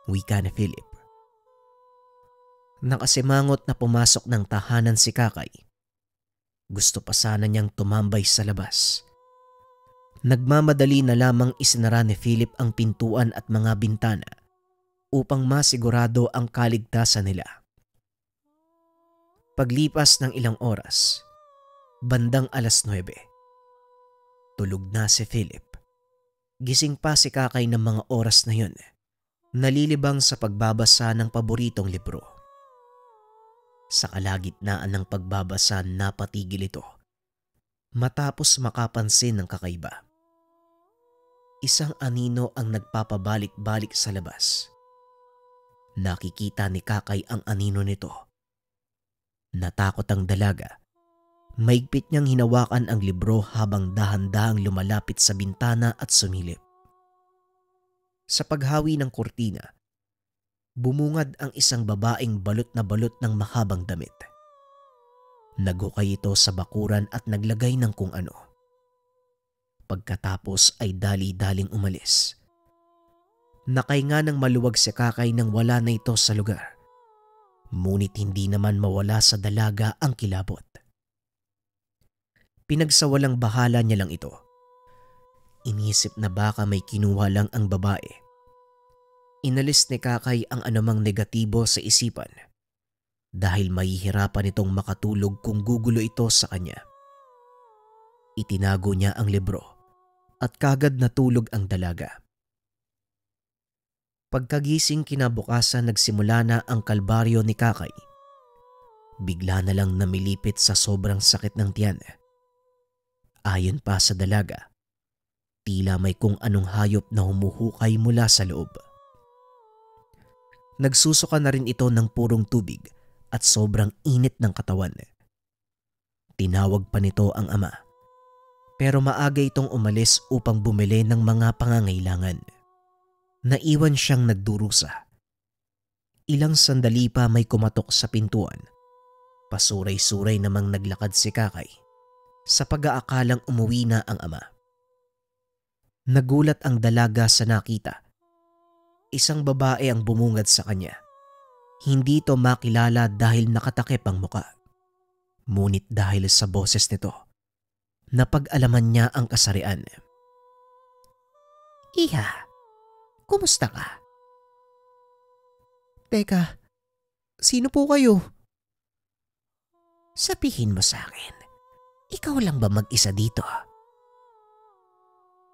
Wika ni Philip. Nakasimangot na pumasok ng tahanan si Kakay. Gusto pa sana niyang tumambay sa labas. Nagmamadali na lamang isinara ni Philip ang pintuan at mga bintana upang masigurado ang kaligtasan nila. Paglipas ng ilang oras, bandang 9:00, tulog na si Philip. Gising pa si Kakay ng mga oras na yun, nalilibang sa pagbabasa ng paboritong libro. Sa kalagitnaan ng pagbabasa napatigil ito matapos makapansin ng kakaiba. Isang anino ang nagpapabalik-balik sa labas. Nakikita ni Kakay ang anino nito. Natakot ang dalaga. Maigpit niyang hinawakan ang libro habang dahan-dahang lumalapit sa bintana at sumilip. Sa paghawi ng kurtina, bumungad ang isang babaeng balot na balot ng mahabang damit. Naghukay ito sa bakuran at naglagay ng kung ano. Pagkatapos ay dali-daling umalis. Nakahinga ng maluwag si Kakay nang wala na ito sa lugar. Ngunit hindi naman mawala sa dalaga ang kilabot. Pinagsawalang bahala niya lang ito. Inisip na baka may kinuha lang ang babae. Inalis ni Kakay ang anumang negatibo sa isipan dahil mahihirapan itong makatulog kung gugulo ito sa kanya. Itinago niya ang libro at kagad natulog ang dalaga. Pagkagising kinabukasan nagsimula na ang kalbaryo ni Kakay. Bigla na lang namilipit sa sobrang sakit ng tiyan. Ayon pa sa dalaga, tila may kung anong hayop na humuhukay mula sa loob. Nagsusuka na rin ito ng purong tubig at sobrang init ng katawan. Tinawag pa nito ang ama. Pero maaga itong umalis upang bumili ng mga pangangailangan. Naiwan siyang nagdurusa. Ilang sandali pa may kumatok sa pintuan. Pasuray-suray namang naglakad si Kakay sa pag-aakalang umuwi na ang ama. Nagulat ang dalaga sa nakita. Isang babae ang bumungad sa kanya. Hindi ito makilala dahil nakatakip ang muka. Ngunit dahil sa boses nito, napag-alaman niya ang kasarian. Iha, kumusta ka? Teka, sino po kayo? Sabihin mo sa akin, ikaw lang ba mag-isa dito?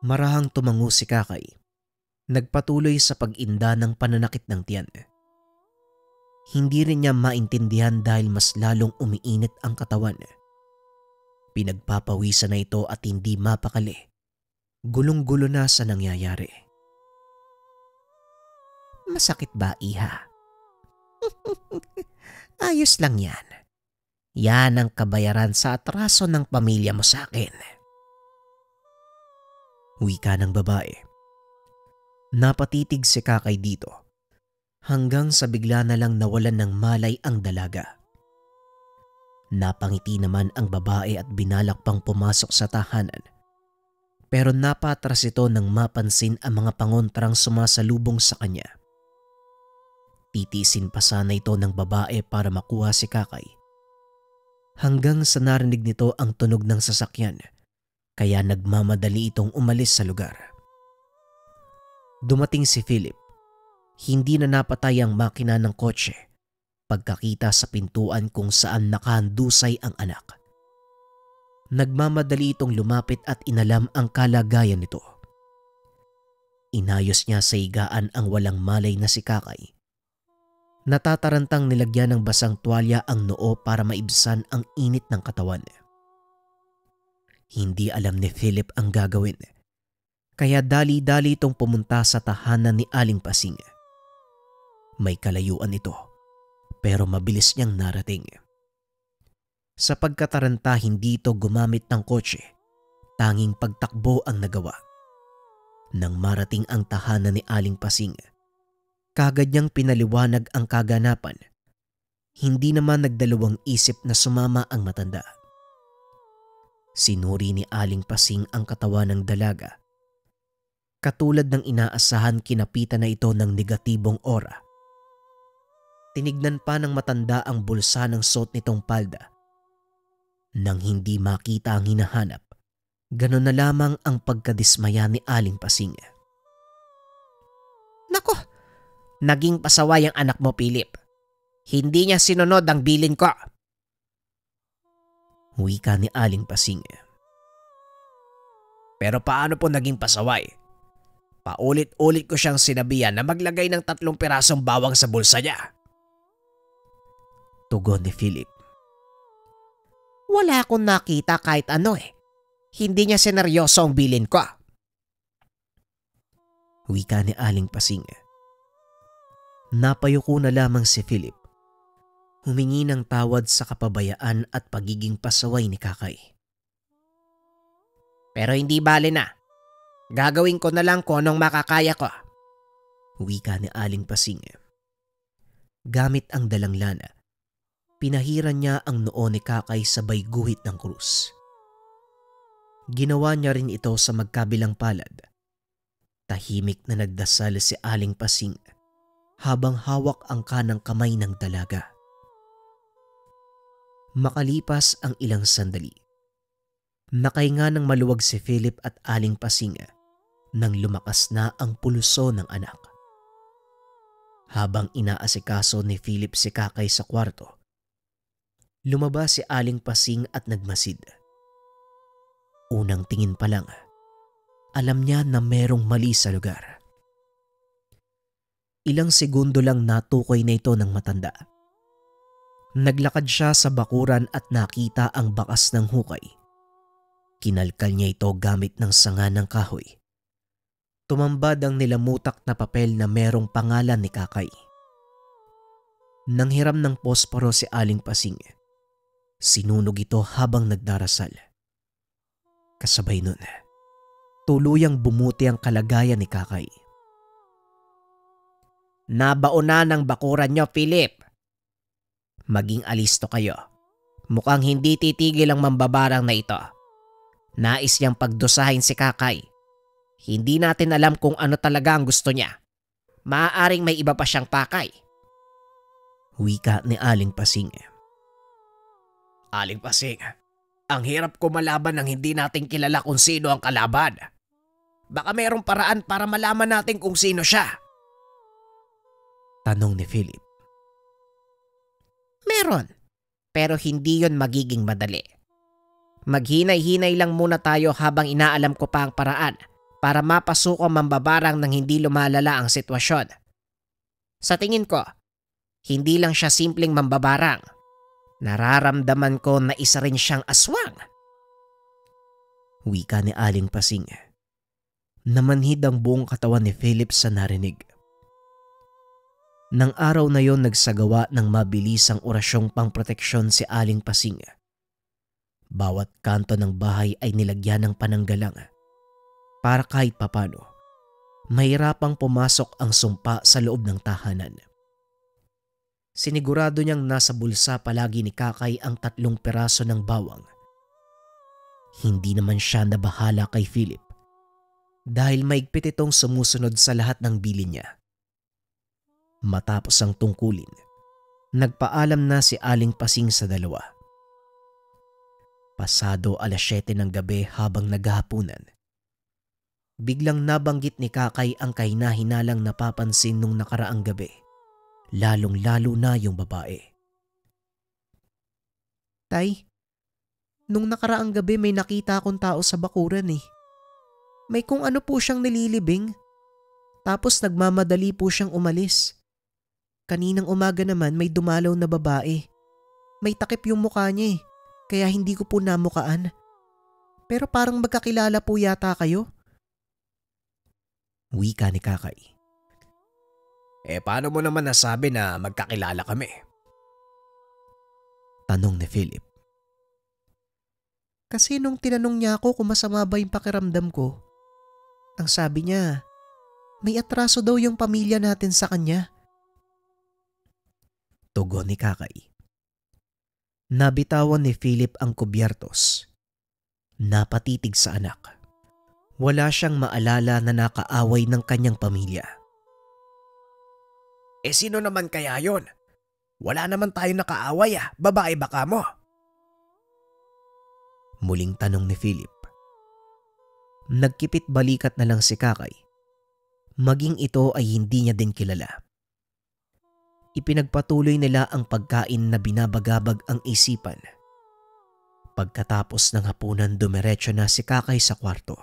Marahang tumango si Kakay. Nagpatuloy sa pag-inda ng pananakit ng tiyan. Hindi rin niya maintindihan dahil mas lalong umiinit ang katawan. Pinagpapawisan na ito at hindi mapakali. Gulong-gulo na sa nangyayari. Masakit ba, iha? Ayos lang yan. Yan ang kabayaran sa atraso ng pamilya mo sa akin. Wika ng babae. Napatitig si Kakay dito hanggang sa bigla na lang nawalan ng malay ang dalaga. Napangiti naman ang babae at binalak pang pumasok sa tahanan. Pero napatras ito nang mapansin ang mga pangontrang sumasalubong sa kanya. Titisin pa sana ito ng babae para makuha si Kakay. Hanggang sa narinig nito ang tunog ng sasakyan, kaya nagmamadali itong umalis sa lugar. Dumating si Philip. Hindi na napatay ang makina ng kotse pagkakita sa pintuan kung saan nakahandusay ang anak. Nagmamadali itong lumapit at inalam ang kalagayan nito. Inayos niya sa higaan ang walang malay na si Kakay. Natatarantang nilagyan ng basang tuwalya ang noo para maibsan ang init ng katawan. Hindi alam ni Philip ang gagawin, kaya dali-dali itong pumunta sa tahanan ni Aling Pasing. May kalayuan ito, pero mabilis niyang narating. Sa pagkataranta hindi ito gumamit ng kotse, tanging pagtakbo ang nagawa. Nang marating ang tahanan ni Aling Pasing, kagad niyang pinaliwanag ang kaganapan. Hindi naman nagdalawang isip na sumama ang matanda. Sinuri ni Aling Pasing ang katawan ng dalaga. Katulad ng inaasahan, kinapitan na ito ng negatibong aura. Tinignan pa ng matanda ang bulsa ng suot nitong palda. Nang hindi makita ang hinahanap, ganon na lamang ang pagkadismaya ni Aling Pasing. Nako, naging pasaway ang anak mo, Philip. Hindi niya sinunod ang bilin ko. Wika ni Aling Pasing. Pero paano po naging pasaway? Paulit-ulit ko siyang sinabihan na maglagay ng 3 pirasong bawang sa bulsa niya. Tugon ni Philip. Wala akong nakita kahit ano eh. Hindi niya seneryoso ang bilin ko. Wika ni Aling Pasing. Napayuko na lamang si Philip. Humingi ng tawad sa kapabayaan at pagiging pasaway ni Kakay. Pero hindi bale na. Gagawin ko na lang kung anong makakaya ko. Wika ni Aling Pasing. Gamit ang dalang lana, pinahiran niya ang noo ni Kakay sabay guhit ng krus. Ginawa niya rin ito sa magkabilang palad. Tahimik na nagdasal si Aling Pasing habang hawak ang kanang kamay ng dalaga. Makalipas ang ilang sandali, nakahinga ng maluwag si Philip at Aling Pasing nang lumakas na ang pulso ng anak. Habang inaasikaso ni Philip si Kakay sa kwarto, lumabas si Aling Pasing at nagmasid. Unang tingin pa lang, alam niya na merong mali sa lugar. Ilang segundo lang natukoy na ito ng matanda. Naglakad siya sa bakuran at nakita ang bakas ng hukay. Kinalkal niya ito gamit ng sanga ng kahoy. Tumambad ang nilamutak na papel na merong pangalan ni Kakay. Nanghiram ng posporo si Aling Pasing. Sinunog ito habang nagdarasal. Kasabay nun, tuluyang bumuti ang kalagayan ni Kakay. Nabauna ng bakuran niyo, Philip. Maging alisto kayo. Mukhang hindi titigil ang mambabarang na ito. Nais niyang pagdusahin si Kakay. Hindi natin alam kung ano talaga ang gusto niya. Maaaring may iba pa siyang pakay. Wika ni Aling Pasing. Aling Pasing, ang hirap ko malaban nang hindi natin kilala kung sino ang kalaban. Baka mayroong paraan para malaman natin kung sino siya. Tanong ni Philip. Meron, pero hindi yon magiging madali. Maghinay-hinay lang muna tayo habang inaalam ko pa ang paraan para mapasuko ang mambabarang nang hindi lumalala ang sitwasyon. Sa tingin ko, hindi lang siya simpleng mambabarang. Nararamdaman ko na isa rin siyang aswang. Wika ni Aling Pasing. Namanhid ang buong katawan ni Philip sa narinig. Nang araw na yon nagsagawa ng mabilisang orasyong pangproteksyon si Aling Pasing. Bawat kanto ng bahay ay nilagyan ng pananggalang para kahit papano mahirapang pumasok ang sumpa sa loob ng tahanan. Sinigurado niyang nasa bulsa palagi ni Kakay ang 3 piraso ng bawang. Hindi naman siya nabahala kay Philip dahil maigpit itong sumusunod sa lahat ng bilin niya. Matapos ang tungkulin, nagpaalam na si Aling Pasing sa dalawa. Pasado 7:00 ng gabi habang naghahapunan, biglang nabanggit ni Kakay ang kahina-hinalang napapansin nung nakaraang gabi, lalong-lalo na yung babae. Tay, nung nakaraang gabi may nakita akong tao sa bakuran eh. May kung ano po siyang nililibing, tapos nagmamadali po siyang umalis. Kaninang umaga naman may dumalaw na babae. May takip yung mukha niya eh, kaya hindi ko po namukaan. Pero parang magkakilala po yata kayo. Wika ni Kakay. Paano mo naman nasabi na magkakilala kami? Tanong ni Philip. Kasi nung tinanong niya ako kung masama ba yung pakiramdam ko, ang sabi niya, may atraso daw yung pamilya natin sa kanya. Tugon ni Kakay. Nabitawan ni Philip ang kubyertos. Napatitig sa anak. Wala siyang maalala na nakaaway ng kanyang pamilya. Sino naman kaya yon? Wala naman tayo nakaaway babae baka mo? Muling tanong ni Philip. Nagkipit balikat na lang si Kakay. Maging ito ay hindi niya din kilala. Ipinagpatuloy nila ang pagkain na binabagabag ang isipan. Pagkatapos ng hapunan, dumiretso na si Kakay sa kwarto.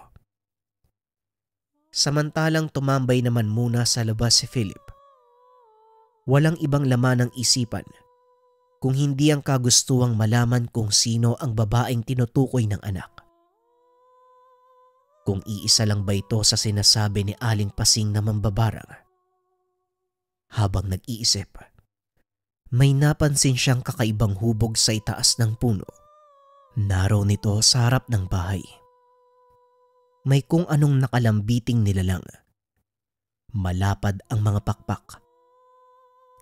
Samantalang tumambay naman muna sa labas si Philip. Walang ibang laman ng isipan kung hindi ang kagustuhang malaman kung sino ang babaeng tinutukoy ng anak. Kung iisa lang ba ito sa sinasabi ni Aling Pasing na mambabarang. Habang nag-iisip, may napansin siyang kakaibang hubog sa itaas ng puno. Naroon nito sa harap ng bahay. May kung anong nakalambiting nilalang. Malapad ang mga pakpak.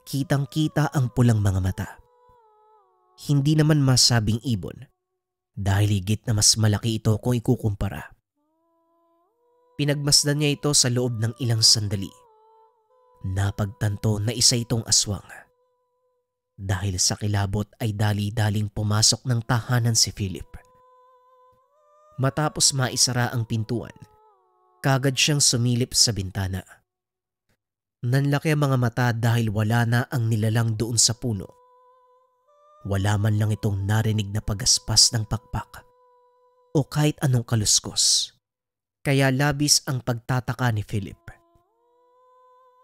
Kitang-kita ang pulang mga mata. Hindi naman masabing ibon dahil higit na mas malaki ito kung ikukumpara. Pinagmasdan niya ito sa loob ng ilang sandali. Napagtanto na isa itong aswang. Dahil sa kilabot ay dali-daling pumasok ng tahanan si Philip. Matapos maisara ang pintuan, kagad siyang sumilip sa bintana. Nanlaki ang mga mata dahil wala na ang nilalang doon sa puno. Wala man lang itong narinig na pagaspas ng pakpak o kahit anong kaluskos. Kaya labis ang pagtataka ni Philip.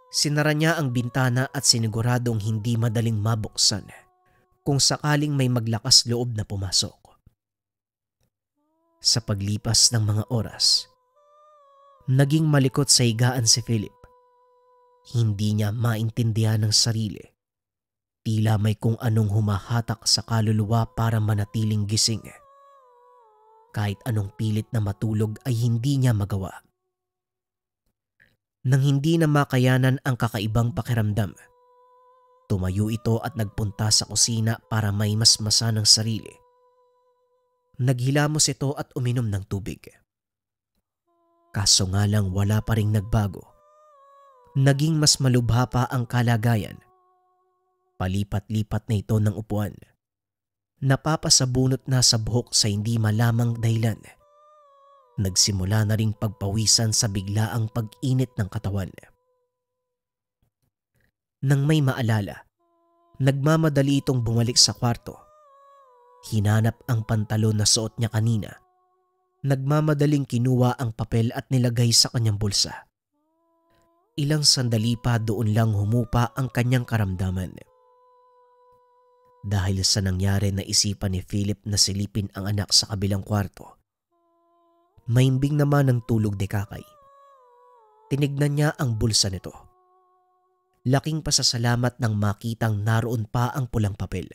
Sinara niya ang bintana at siniguradong hindi madaling mabuksan kung sakaling may maglakas loob na pumasok. Sa paglipas ng mga oras, naging malikot sa higaan si Philip. Hindi niya maintindihan ng sarili. Tila may kung anong humahatak sa kaluluwa para manatiling gising. Kahit anong pilit na matulog ay hindi niya magawa. Nang hindi na makayanan ang kakaibang pakiramdam, tumayo ito at nagpunta sa kusina para may masmasa ng sarili. Naghilamos ito at uminom ng tubig. Kaso nga lang wala pa ring nagbago. Naging mas malubha pa ang kalagayan. Palipat-lipat na ito ng upuan. Napapasabunot na sa buhok sa hindi malamang dahilan. Nagsimula na ring pagpawisan sa biglaang pag-init ng katawan. Nang may maalala, nagmamadali itong bumalik sa kwarto. Hinanap ang pantalon na suot niya kanina. Nagmamadaling kinuha ang papel at nilagay sa kanyang bulsa. Ilang sandali pa doon lang humupa ang kanyang karamdaman. Dahil sa nangyari na isipan ni Philip na silipin ang anak sa kabilang kwarto. Maimbing naman ang tulog ni Kakay. Tinignan niya ang bulsa nito. Laking pasasalamat nang makitang naroon pa ang pulang papel.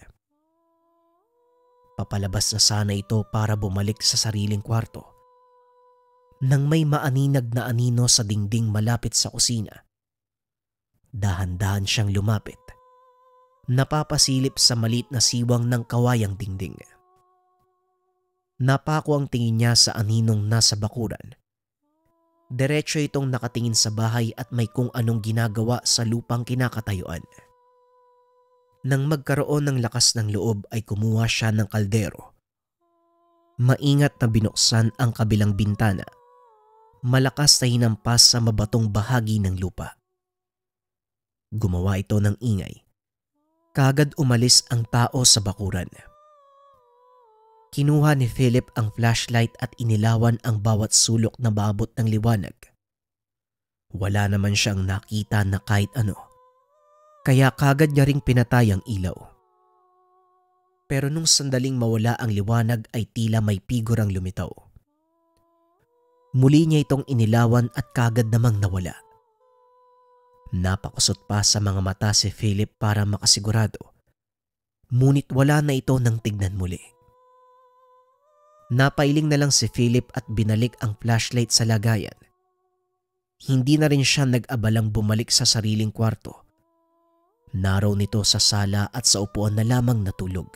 Papalabas na sana ito para bumalik sa sariling kwarto. Nang may maaninag na anino sa dingding malapit sa kusina. Dahan-dahan siyang lumapit. Napapasilip sa maliit na siwang ng kawayang dingding. Napako ang tingin niya sa aninong nasa bakuran. Diretso itong nakatingin sa bahay at may kung anong ginagawa sa lupang kinakatayuan. Nang magkaroon ng lakas ng loob ay kumuha siya ng kaldero. Maingat na binuksan ang kabilang bintana. Malakas na hinampas sa mabatong bahagi ng lupa. Gumawa ito ng ingay. Kagad umalis ang tao sa bakuran. Kinuha ni Philip ang flashlight at inilawan ang bawat sulok na maabot ng liwanag. Wala naman siyang nakita na kahit ano, kaya kagad niya ring pinatay ang ilaw. Pero nung sandaling mawala ang liwanag ay tila may pigurang lumitaw. Muli niya itong inilawan at kagad namang nawala. Napakusot pa sa mga mata si Philip para makasigurado, ngunit wala na ito nang tignan muli. Napailing na lang si Philip at binalik ang flashlight sa lagayan. Hindi na rin siya nag-abalang bumalik sa sariling kwarto. Naroon ito sa sala at sa upuan na lamang natulog.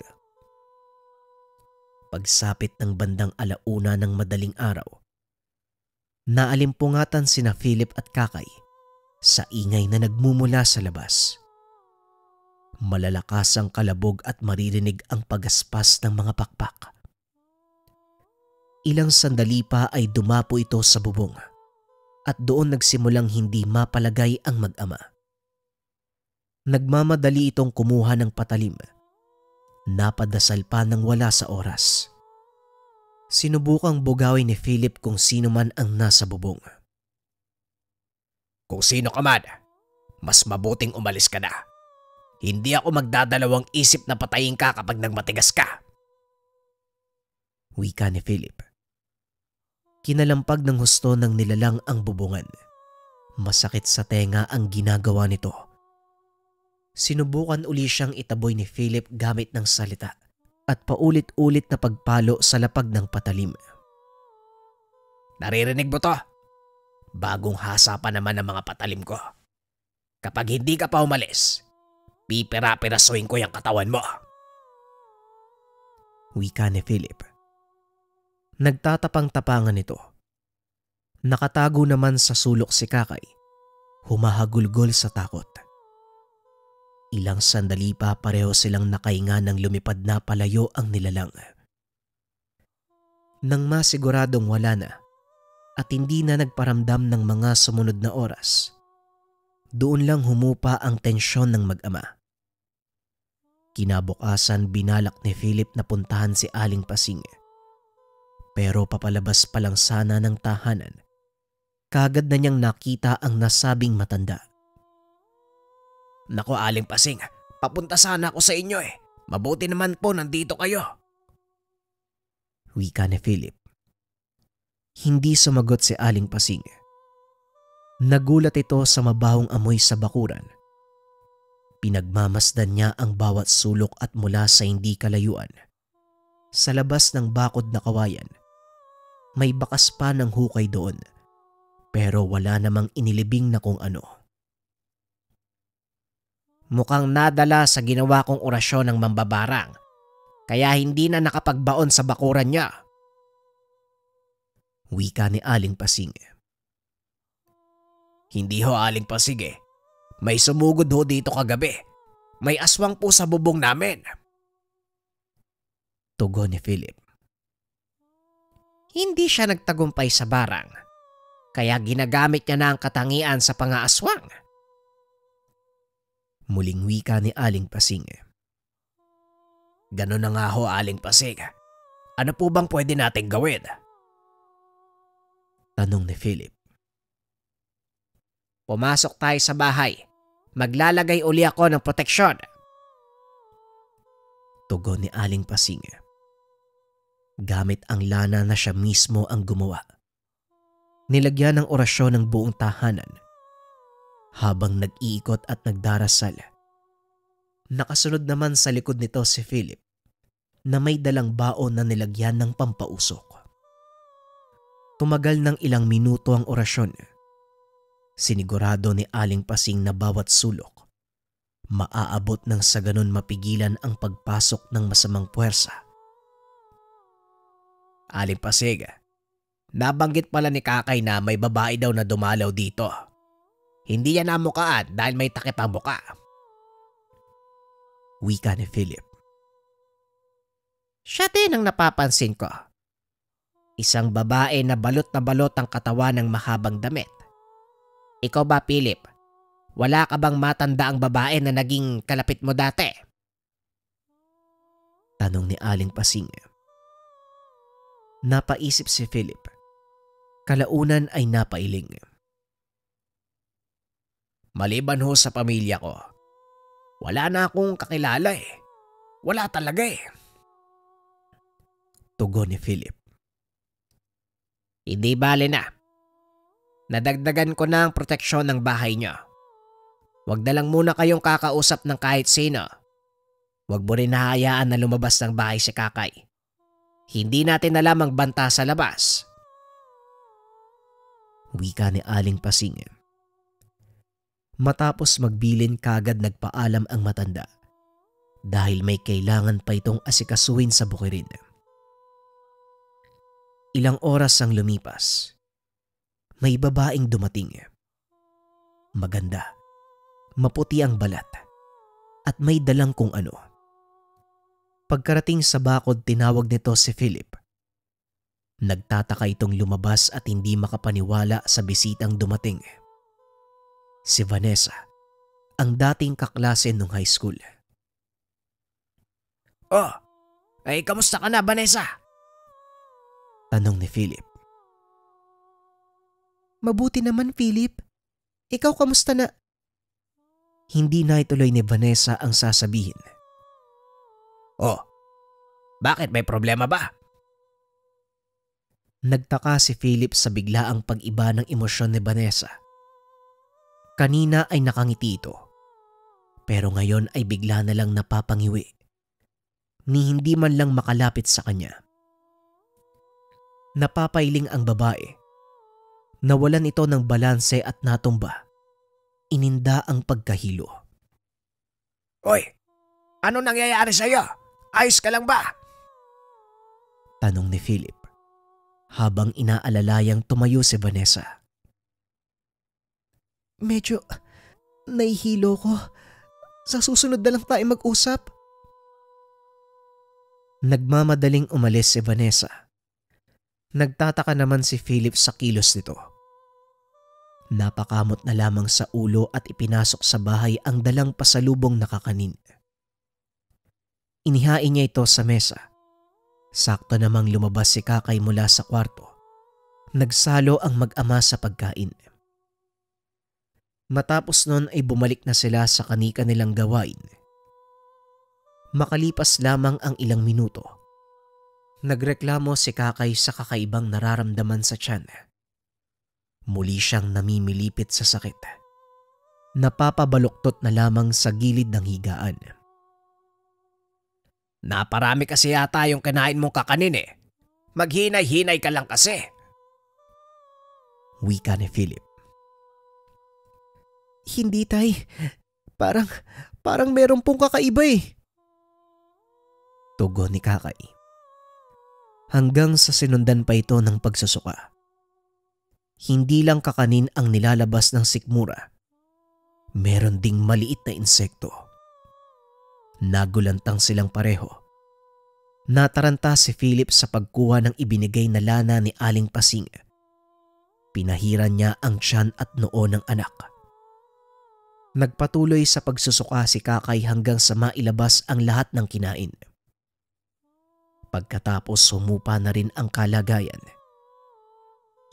Pagsapit ng bandang alauna ng madaling araw, naalimpungatan sina Philip at Kakay sa ingay na nagmumula sa labas. Malalakas ang kalabog at maririnig ang pagaspas ng mga pakpak. Ilang sandali pa ay dumapo ito sa bubong at doon nagsimulang hindi mapalagay ang mag-ama. Nagmamadali itong kumuha ng patalim. Napadasal pa nang wala sa oras. Sinubukang bugawin ni Philip kung sino man ang nasa bubong. Kung sino ka man, mas mabuting umalis ka na. Hindi ako magdadalawang isip na patayin ka kapag nagmatigas ka. Wika ni Philip. Kinalampag ng husto ng nilalang ang bubungan. Masakit sa tenga ang ginagawa nito. Sinubukan uli siyang itaboy ni Philip gamit ng salita at paulit-ulit na pagpalo sa lapag ng patalim. Naririnig mo to? Bagong hasa pa naman ang mga patalim ko. Kapag hindi ka pa umalis, pipira-pirasuhin ko yung katawan mo. Wika ni Philip. Nagtatapang-tapangan ito. Nakatago naman sa sulok si Kakay. Humahagulgol sa takot. Ilang sandali pa pareho silang nakahinga nang lumipad na palayo ang nilalang. Nang masiguradong wala na at hindi na nagparamdam ng mga sumunod na oras, doon lang humupa ang tensyon ng mag-ama. Kinabukasan binalak ni Philip na puntahan si Aling Pasing. Pero papalabas pa lang sana ng tahanan, kagad na niyang nakita ang nasabing matanda. Naku Aling Pasing, papunta sana ako sa inyo eh. Mabuti naman po nandito kayo. Wika ni Philip. Hindi sumagot si Aling Pasing. Nagulat ito sa mabahong amoy sa bakuran. Pinagmamasdan niya ang bawat sulok at mula sa hindi kalayuan. Sa labas ng bakod na kawayan, may bakas pa ng hukay doon, pero wala namang inilibing na kung ano. Mukhang nadala sa ginawa kong orasyon ng mambabarang, kaya hindi na nakapagbaon sa bakuran niya. Wika ni Aling Pasing. Hindi ho Aling Pasing eh. May sumugod ho dito kagabi. May aswang po sa bubong namin. Tugon ni Philip. Hindi siya nagtagumpay sa barang, kaya ginagamit niya na ang katangian sa pangaaswang. Muling wika ni Aling Pasing. Ganun na nga ho Aling Pasing. Ano po bang pwede nating gawin? Tanong ni Philip. Pumasok tayo sa bahay. Maglalagay uli ako ng proteksyon. Tugon ni Aling Pasing. Gamit ang lana na siya mismo ang gumawa. Nilagyan ng orasyon ng buong tahanan. Habang nag-iikot at nagdarasal, nakasunod naman sa likod nito si Philip na may dalang baon na nilagyan ng pampausok. Tumagal ng ilang minuto ang orasyon. Sinigurado ni Aling Pasing na bawat sulok maaabot ng sa ganon mapigilan ang pagpasok ng masamang puwersa. Aling Pasing, nabanggit pala ni Kakay na may babae daw na dumalaw dito. Hindi yan namukaan dahil may takip ang muka. Wika ni Philip. Siya din ang napapansin ko. Isang babae na balot ang katawan ng mahabang damit. Ikaw ba Philip? Wala ka bang matanda ang babae na naging kalapit mo dati? Tanong ni Aling Pasing. Napaisip si Philip. Kalaunan ay napailing. Maliban ho sa pamilya ko, wala na akong kakilala eh. Wala talaga eh. Tugon ni Philip. Hindi bale na. Nadagdagan ko na ang proteksyon ng bahay niyo. Huwag na lang muna kayong kakausap ng kahit sino. Huwag mo rin hahayaan na lumabas ng bahay si Kakay. Hindi natin alam ang banta sa labas. Wika ni Aling Pasing. Matapos magbilin kagad nagpaalam ang matanda dahil may kailangan pa itong asikasuhin sa bukirin. Ilang oras ang lumipas. May babaeng dumating. Maganda, maputi ang balat at may dalang kung ano. Pagkarating sa bakod tinawag nito si Philip. Nagtataka itong lumabas at hindi makapaniwala sa bisitang dumating. Si Vanessa, ang dating kaklase nung high school. Oh, ay kamusta ka na Vanessa? Tanong ni Philip. Mabuti naman, Philip. Ikaw kamusta na? Hindi na ituloy ni Vanessa ang sasabihin. Oh, bakit may problema ba? Nagtaka si Philip sa biglaang pag-iba ng emosyon ni Vanessa. Kanina ay nakangiti ito, pero ngayon ay bigla na lang napapangiwi, ni hindi man lang makalapit sa kanya. Napapailing ang babae. Nawalan ito ng balanse at natumba. Ininda ang pagkahilo. Hoy, ano nangyayari sa'yo? Ayos ka lang ba? Tanong ni Philip habang inaalalayang tumayo si Vanessa. Medyo nahihilo ko. Sa susunod na lang tayo mag-usap. Nagmamadaling umalis si Vanessa. Nagtataka naman si Philip sa kilos nito. Napakamot na lamang sa ulo at ipinasok sa bahay ang dalang pasalubong na kakanin. Inihain niya ito sa mesa. Sakto namang lumabas si Kakay mula sa kwarto. Nagsalo ang mag-ama sa pagkain. Matapos nun ay bumalik na sila sa kanika nilang gawain. Makalipas lamang ang ilang minuto, nagreklamo si Kakay sa kakaibang nararamdaman sa tiyan. Muli siyang namimilipit sa sakit. Napapabaluktot na lamang sa gilid ng higaan. Naparami kasi yata yung kinain mong kakanin eh. Maghinay-hinay ka lang kasi. Wika ni Philip. Hindi, tay. Parang meron pong kakaiba eh. Tugon ni Kakay. Hanggang sa sinundan pa ito ng pagsusuka. Hindi lang kakanin ang nilalabas ng sikmura. Meron ding maliit na insekto. Nagulantang silang pareho. Nataranta si Philip sa pagkuha ng ibinigay na lana ni Aling Pasing. Pinahiran niya ang tiyan at noo ng anak. Nagpatuloy sa pagsusuka si Kakay hanggang sa mailabas ang lahat ng kinain. Pagkatapos sumupa na rin ang kalagayan.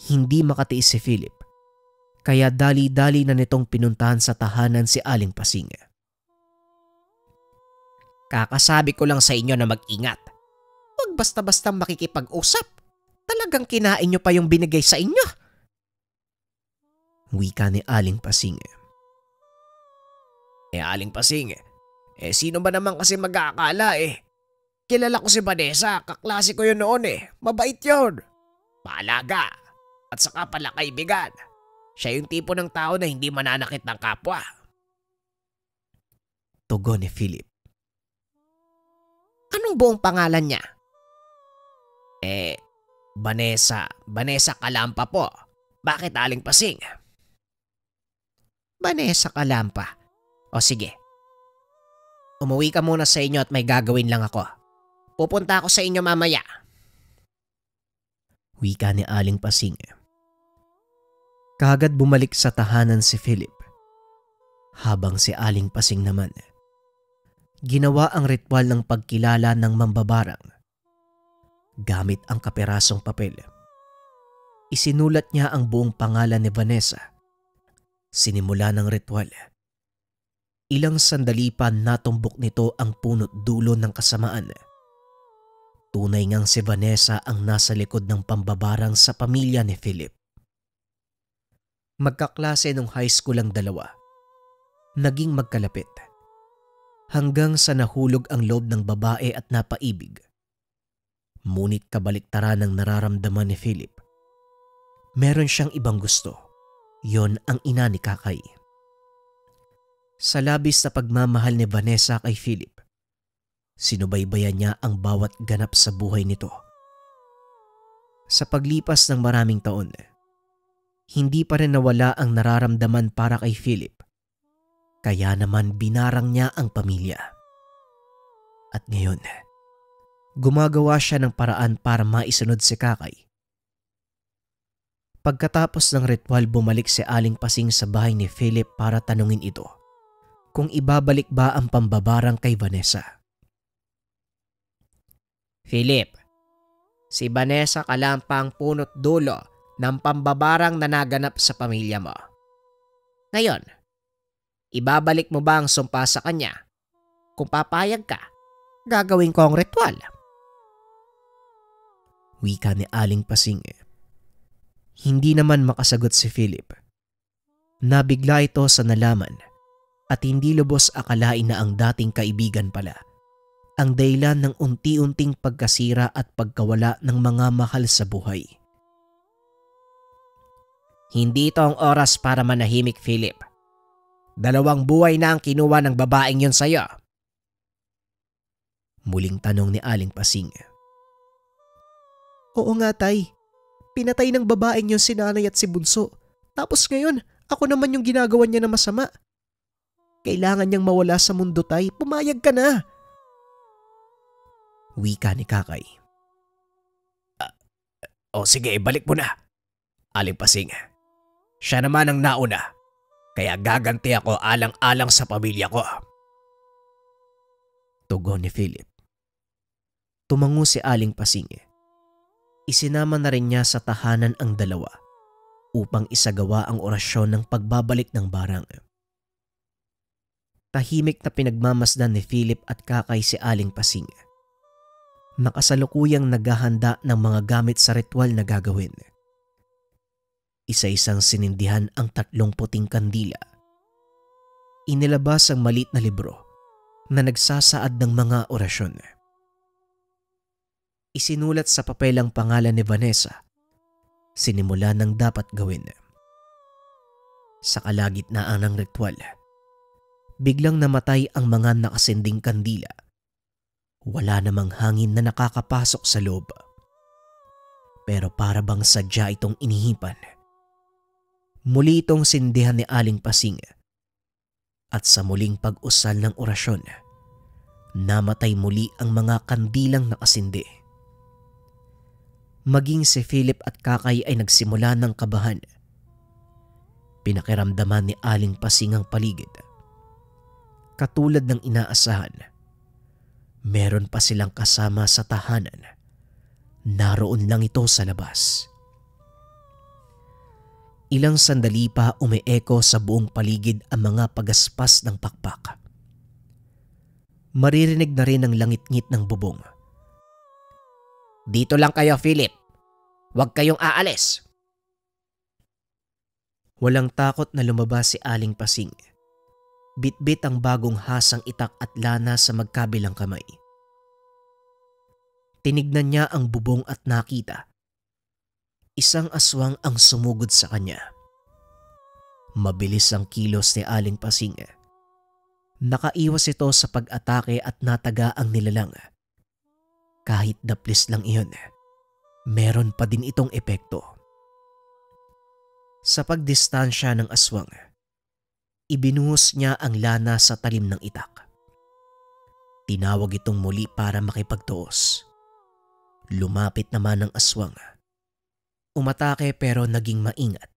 Hindi makatiis si Philip, kaya dali-dali na nitong pinuntahan sa tahanan si Aling Pasing. Kakasabi ko lang sa inyo na mag-ingat. Huwag basta-basta makikipag-usap. Talagang kinain nyo pa yung binigay sa inyo. Wika ni Aling Pasing. Aling Pasing, sino ba naman kasi mag-aakala eh? Kilala ko si Vanessa, kaklase ko yun noon eh. Mabait yun. Maalaga. At saka pala kaibigan. Siya yung tipo ng tao na hindi mananakit ng kapwa. Tugon ni Philip. Anong buong pangalan niya? Vanessa. Vanessa Calampa po. Bakit Aling Pasing? Vanessa Calampa. O sige. Umuwi ka muna sa inyo at may gagawin lang ako. Pupunta ako sa inyo mamaya. Wika ni Aling Pasing. Kaagad bumalik sa tahanan si Philip. Habang si Aling Pasing naman, ginawa ang ritual ng pagkilala ng mambabarang. Gamit ang kapirasong papel, isinulat niya ang buong pangalan ni Vanessa. Sinimula ng ritual. Ilang sandali pa natumbok nito ang punot dulo ng kasamaan. Tunay ngang si Vanessa ang nasa likod ng pambabarang sa pamilya ni Philip. Magkaklase nung high school ang dalawa. Naging magkalapit. Hanggang sa nahulog ang loob ng babae at napaibig. Ngunit kabaliktaran ng nararamdaman ni Philip. Meron siyang ibang gusto. Yon ang ina ni Kakay. Sa labis na pagmamahal ni Vanessa kay Philip, sinubaybayan niya ang bawat ganap sa buhay nito. Sa paglipas ng maraming taon, hindi pa rin nawala ang nararamdaman para kay Philip. Kaya naman binarang niya ang pamilya. At ngayon, gumagawa siya ng paraan para maisunod si Kakay. Pagkatapos ng ritual, bumalik si Aling Pasing sa bahay ni Philip para tanungin ito kung ibabalik ba ang pambabarang kay Vanessa. Philip, Si Vanessa Kalampang punot dulo ng pambabarang na naganap sa pamilya mo. Ngayon, ibabalik mo ba ang sumpa sa kanya? Kung papayag ka, gagawin ko ang ritual. Wika ni Aling Pasing. Hindi naman makasagot si Philip. Nabigla ito sa nalaman at hindi lubos akalain na ang dating kaibigan pala ang dahilan ng unti-unting pagkasira at pagkawala ng mga mahal sa buhay. Hindi ito ang oras para manahimik, Philip. 2 buhay na ang kinuha ng babaeng yun sa'yo. Muling tanong ni Aling Pasing. Oo nga, Tay. Pinatay ng babaeng yung si Nanay at si Bunso. Tapos ngayon, ako naman yung ginagawa niya na masama. Kailangan niyang mawala sa mundo, Tay. Pumayag ka na. Wika ni Kakay. O sige, balik mo na. Aling Pasing, siya naman ang nauna. Kaya gaganti ako alang-alang sa pamilya ko. Tugon ni Philip. Tumango si Aling Pasing. Isinama na rin niya sa tahanan ang dalawa upang isagawa ang orasyon ng pagbabalik ng barang. Tahimik na pinagmamasdan ni Philip at Kakay si Aling Pasing. Nakasalukuyang naghahanda ng mga gamit sa ritual na gagawin. Isa-isang sinindihan ang 3 puting kandila. Inilabas ang maliit na libro na nagsasaad ng mga orasyon. Isinulat sa papel ang pangalan ni Vanessa. Sinimula ng dapat gawin. Sa kalagitnaan ng ritual, biglang namatay ang mga nakasinding kandila. Wala namang hangin na nakakapasok sa loob. Pero para bang sadya itong inihipan. Muli itong sindihan ni Aling Pasing at sa muling pag-usal ng orasyon, namatay muli ang mga kandilang nakasindi. Maging si Philip at Kakay ay nagsimula ng kabahan. Pinakiramdaman ni Aling Pasing ang paligid. Katulad ng inaasahan, meron pa silang kasama sa tahanan. Naroon lang ito sa labas. Ilang sandali pa umeeko sa buong paligid ang mga pagaspas ng pakpak. Maririnig na rin ang langit-ngit ng bubong. Dito lang kayo, Philip. Huwag kayong aalis. Walang takot na lumabas si Aling Pasing. Bitbit ang bagong hasang itak at lana sa magkabilang kamay. Tinignan niya ang bubong at nakita. Isang aswang ang sumugod sa kanya. Mabilis ang kilos ni Aling Pasing. Nakaiwas ito sa pag-atake at nataga ang nilalang. Kahit daplis lang iyon, meron pa din itong epekto. Sa pagdistansya ng aswang, ibinuhos niya ang lana sa talim ng itak. Tinawag itong muli para makipagtuos. Lumapit naman ang aswang. Umatake pero naging maingat.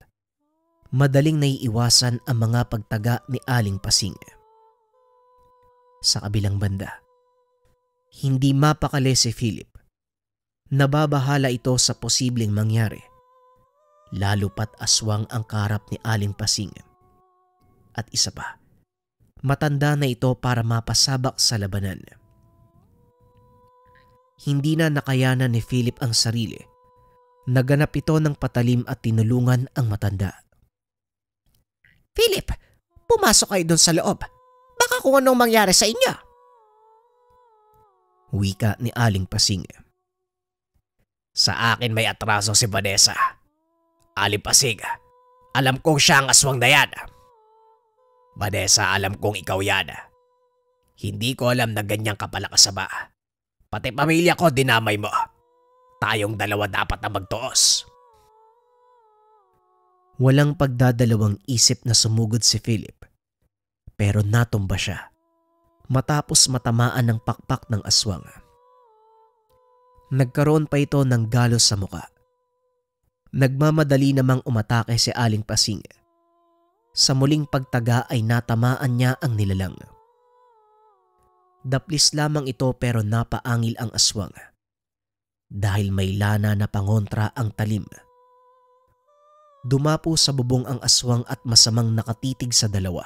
Madaling naiiwasan ang mga pagtaga ni Aling Pasing. Sa kabilang banda, hindi mapakali si Philip. Nababahala ito sa posibleng mangyari. Lalo pat aswang ang karap ni Aling Pasing. At isa pa, matanda na ito para mapasabak sa labanan. Hindi na nakayanan ni Philip ang sarili. Naganap ito ng patalim at tinulungan ang matanda. Philip, pumasok kayo doon sa loob. Baka kung anong mangyari sa inyo. Wika ni Aling Pasing. Sa akin may atraso si Vanessa. Aling Pasing, alam kong siya ang aswang na yan. Vanessa, alam kong ikaw yan. Hindi ko alam na ganyan ka pala kasama. Pati pamilya ko dinamay mo. Tayong dalawa dapat na magtuos. Walang pagdadalawang isip na sumugod si Philip. Pero natumba siya matapos matamaan ng pakpak ng aswang. Nagkaroon pa ito ng galos sa muka. Nagmamadali namang umatake si Aling Pasing. Sa muling pagtaga ay natamaan niya ang nilalang. Daplis lamang ito pero napaangil ang aswang. dahil may lana na pangontra ang talim. Dumapo sa bubong ang aswang at masamang nakatitig sa dalawa.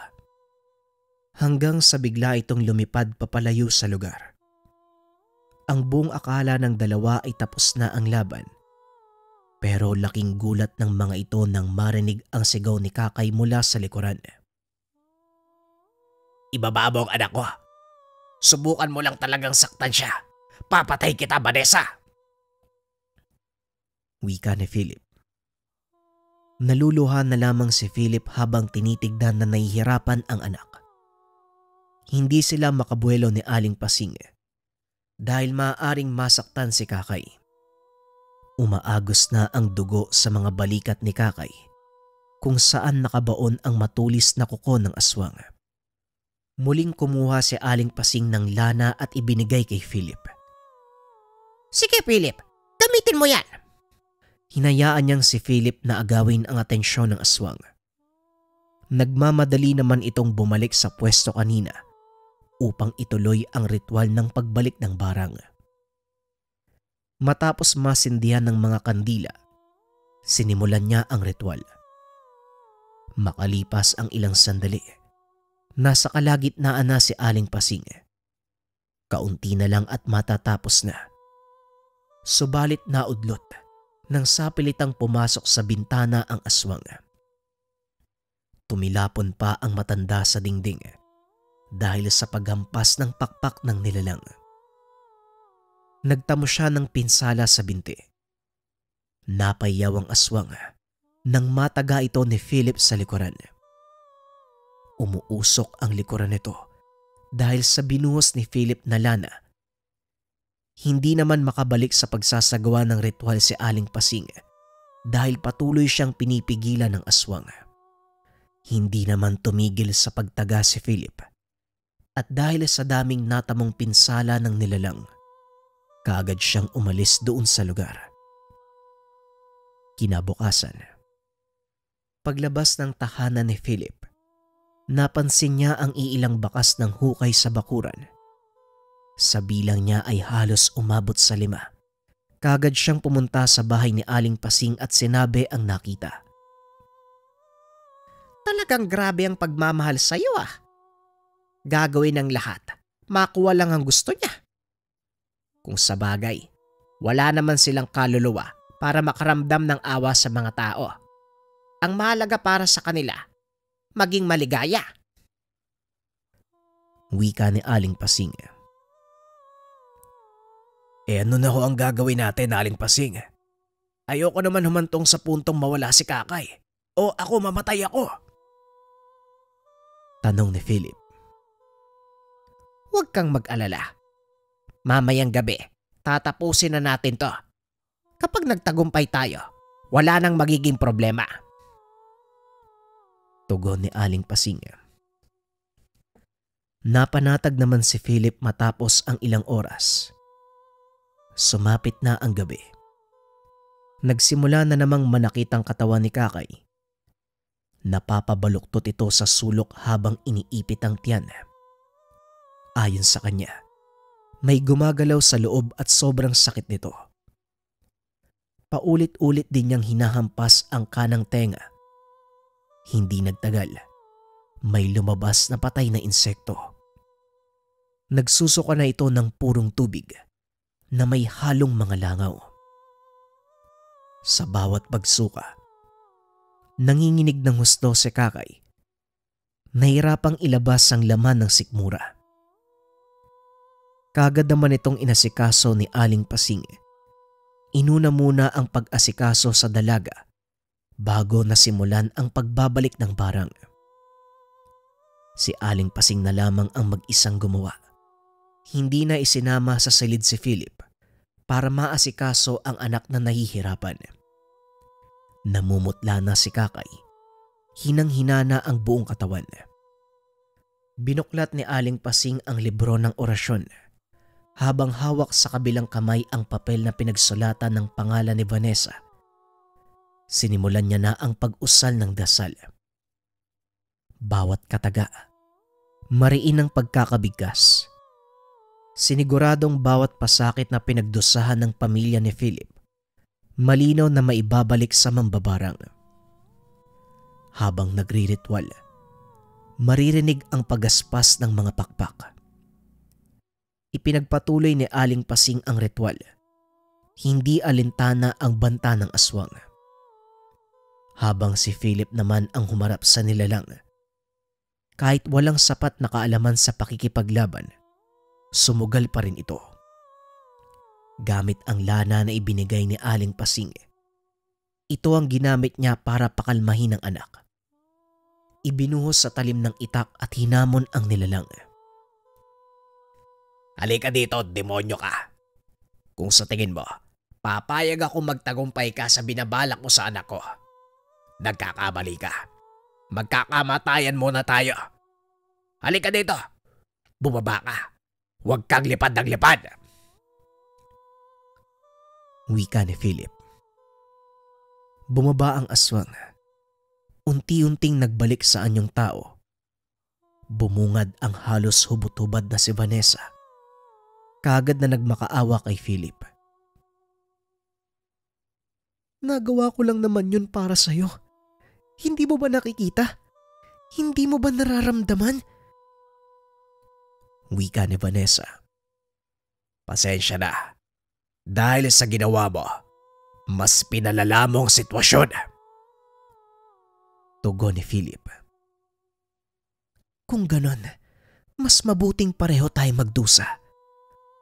Hanggang sa bigla itong lumipad papalayo sa lugar. Ang buong akala ng dalawa ay tapos na ang laban. Pero laking gulat ng mga ito nang marinig ang sigaw ni Kakay mula sa likuran. Ibaba mo ang anak ko. Subukan mo lang talagang saktan siya. Papatay kita, Vanessa! Wika ni Philip. Naluluha na lamang si Philip habang tinitignan na nahihirapan ang anak. Hindi sila makabuelo ni Aling Pasing dahil maaaring masaktan si Kakay. Umaagos na ang dugo sa mga balikat ni Kakay kung saan nakabaon ang matulis na kuko ng aswang. Muling kumuha si Aling Pasing ng lana at ibinigay kay Philip. Sige, Philip. Gamitin mo yan. Hinayaan niyang si Philip na agawin ang atensyon ng aswang. Nagmamadali naman itong bumalik sa pwesto kanina upang ituloy ang ritual ng pagbalik ng barang. Matapos masindihan ng mga kandila, sinimulan niya ang ritual. Makalipas ang ilang sandali, nasa kalagitnaan na si Aling Pasing. Kaunti na lang at matatapos na. Subalit naudlot nang sapilitang pumasok sa bintana ang aswang. Tumilapon pa ang matanda sa dingding dahil sa paghampas ng pakpak ng nilalang. Nagtamo siya ng pinsala sa binti. Napayaw ang aswang nang mataga ito ni Philip sa likuran. Umuusok ang likuran nito dahil sa binuhos ni Philip na lana. Hindi naman makabalik sa pagsasagawa ng ritual si Aling Pasing dahil patuloy siyang pinipigilan ng aswang. Hindi naman tumigil sa pagtaga si Philip at dahil sa daming natamong pinsala ng nilalang, kaagad siyang umalis doon sa lugar. Kinabukasan, paglabas ng tahanan ni Philip, napansin niya ang iilang bakas ng hukay sa bakuran. Sa bilang niya ay halos umabot sa 5. Kaagad siyang pumunta sa bahay ni Aling Pasing at sinabi ang nakita. Talagang grabe ang pagmamahal sa iyo ah. Gagawin ng lahat. Makuha lang ang gusto niya. Kung sa bagay, wala naman silang kaluluwa para makaramdam ng awa sa mga tao. Ang mahalaga para sa kanila, maging maligaya. Wika ni Aling Pasing. Ano na ho ang gagawin natin, Aling Pasing? Ayoko naman humantong sa puntong mawala si Kakay. O ako mamatay ako. Tanong ni Philip. Huwag kang mag-alala. Mamayang gabi, tatapusin na natin to. Kapag nagtagumpay tayo, wala nang magiging problema. Tugon ni Aling Pasing. Napanatag naman si Philip matapos ang ilang oras. Sumapit na ang gabi. Nagsimula na namang manakit ang katawan ni Kakay. Napapabaluktot ito sa sulok habang iniipit ang tiyan. Ayon sa kanya, may gumagalaw sa loob at sobrang sakit nito. Paulit-ulit din niyang hinahampas ang kanang tenga. Hindi nagtagal, may lumabas na patay na insekto. Nagsusuka na ito ng purong tubig na may halong mga langaw. Sa bawat pagsuka, nanginginig ng husto si Kakay. Nahirapang ilabas ang laman ng sikmura. Kaagad naman itong inasikaso ni Aling Pasing. Inuna muna ang pag-asikaso sa dalaga bago nasimulan ang pagbabalik ng barang. Si Aling Pasing na lamang ang mag-isang gumawa. Hindi na isinama sa silid si Philip para maasikaso ang anak na nahihirapan. Namumutla na si Kakay. Hinang-hina na ang buong katawan. Binuklat ni Aling Pasing ang libro ng orasyon habang hawak sa kabilang kamay ang papel na pinagsulatan ng pangalan ni Vanessa. Sinimulan niya na ang pag-usal ng dasal. Bawat kataga, mariin ang pagkakabigkas. Siniguradong bawat pasakit na pinagdusahan ng pamilya ni Philip, malinaw na maibabalik sa mambabarang. Habang nagriritual, maririnig ang pagaspas ng mga pakpak. Ipinagpatuloy ni Aling Pasing ang ritual. Hindi alintana ang banta ng aswang. Habang si Philip naman ang humarap sa nilalang. Kahit walang sapat na kaalaman sa pakikipaglaban, sumugal pa rin ito. Gamit ang lana na ibinigay ni Aling Pasing, ito ang ginamit niya para pakalmahin ang anak. Ibinuhos sa talim ng itak at hinamon ang nilalang. Halika dito, demonyo ka. Kung sa tingin mo, papayag ako magtagumpay ka sa binabalak mo sa anak ko. Nagkakamali ka. Magkakamatayan muna tayo. Halika dito. Bumaba ka. Huwag kang lipad ng lipad. Wika ni Philip. Bumaba ang aswang. Unti-unting nagbalik sa anyong tao. Bumungad ang halos hubot-hubad na si Vanessa. Kaagad na nagmakaawa kay Philip. Nagawa ko lang naman yun para sa'yo. Hindi mo ba nakikita? Hindi mo ba nararamdaman? Wika ni Vanessa. Pasensya na. Dahil sa ginawa mo, mas pinalala mo ang sitwasyon. Tugon ni Philip. Kung ganon, mas mabuting pareho tayo magdusa.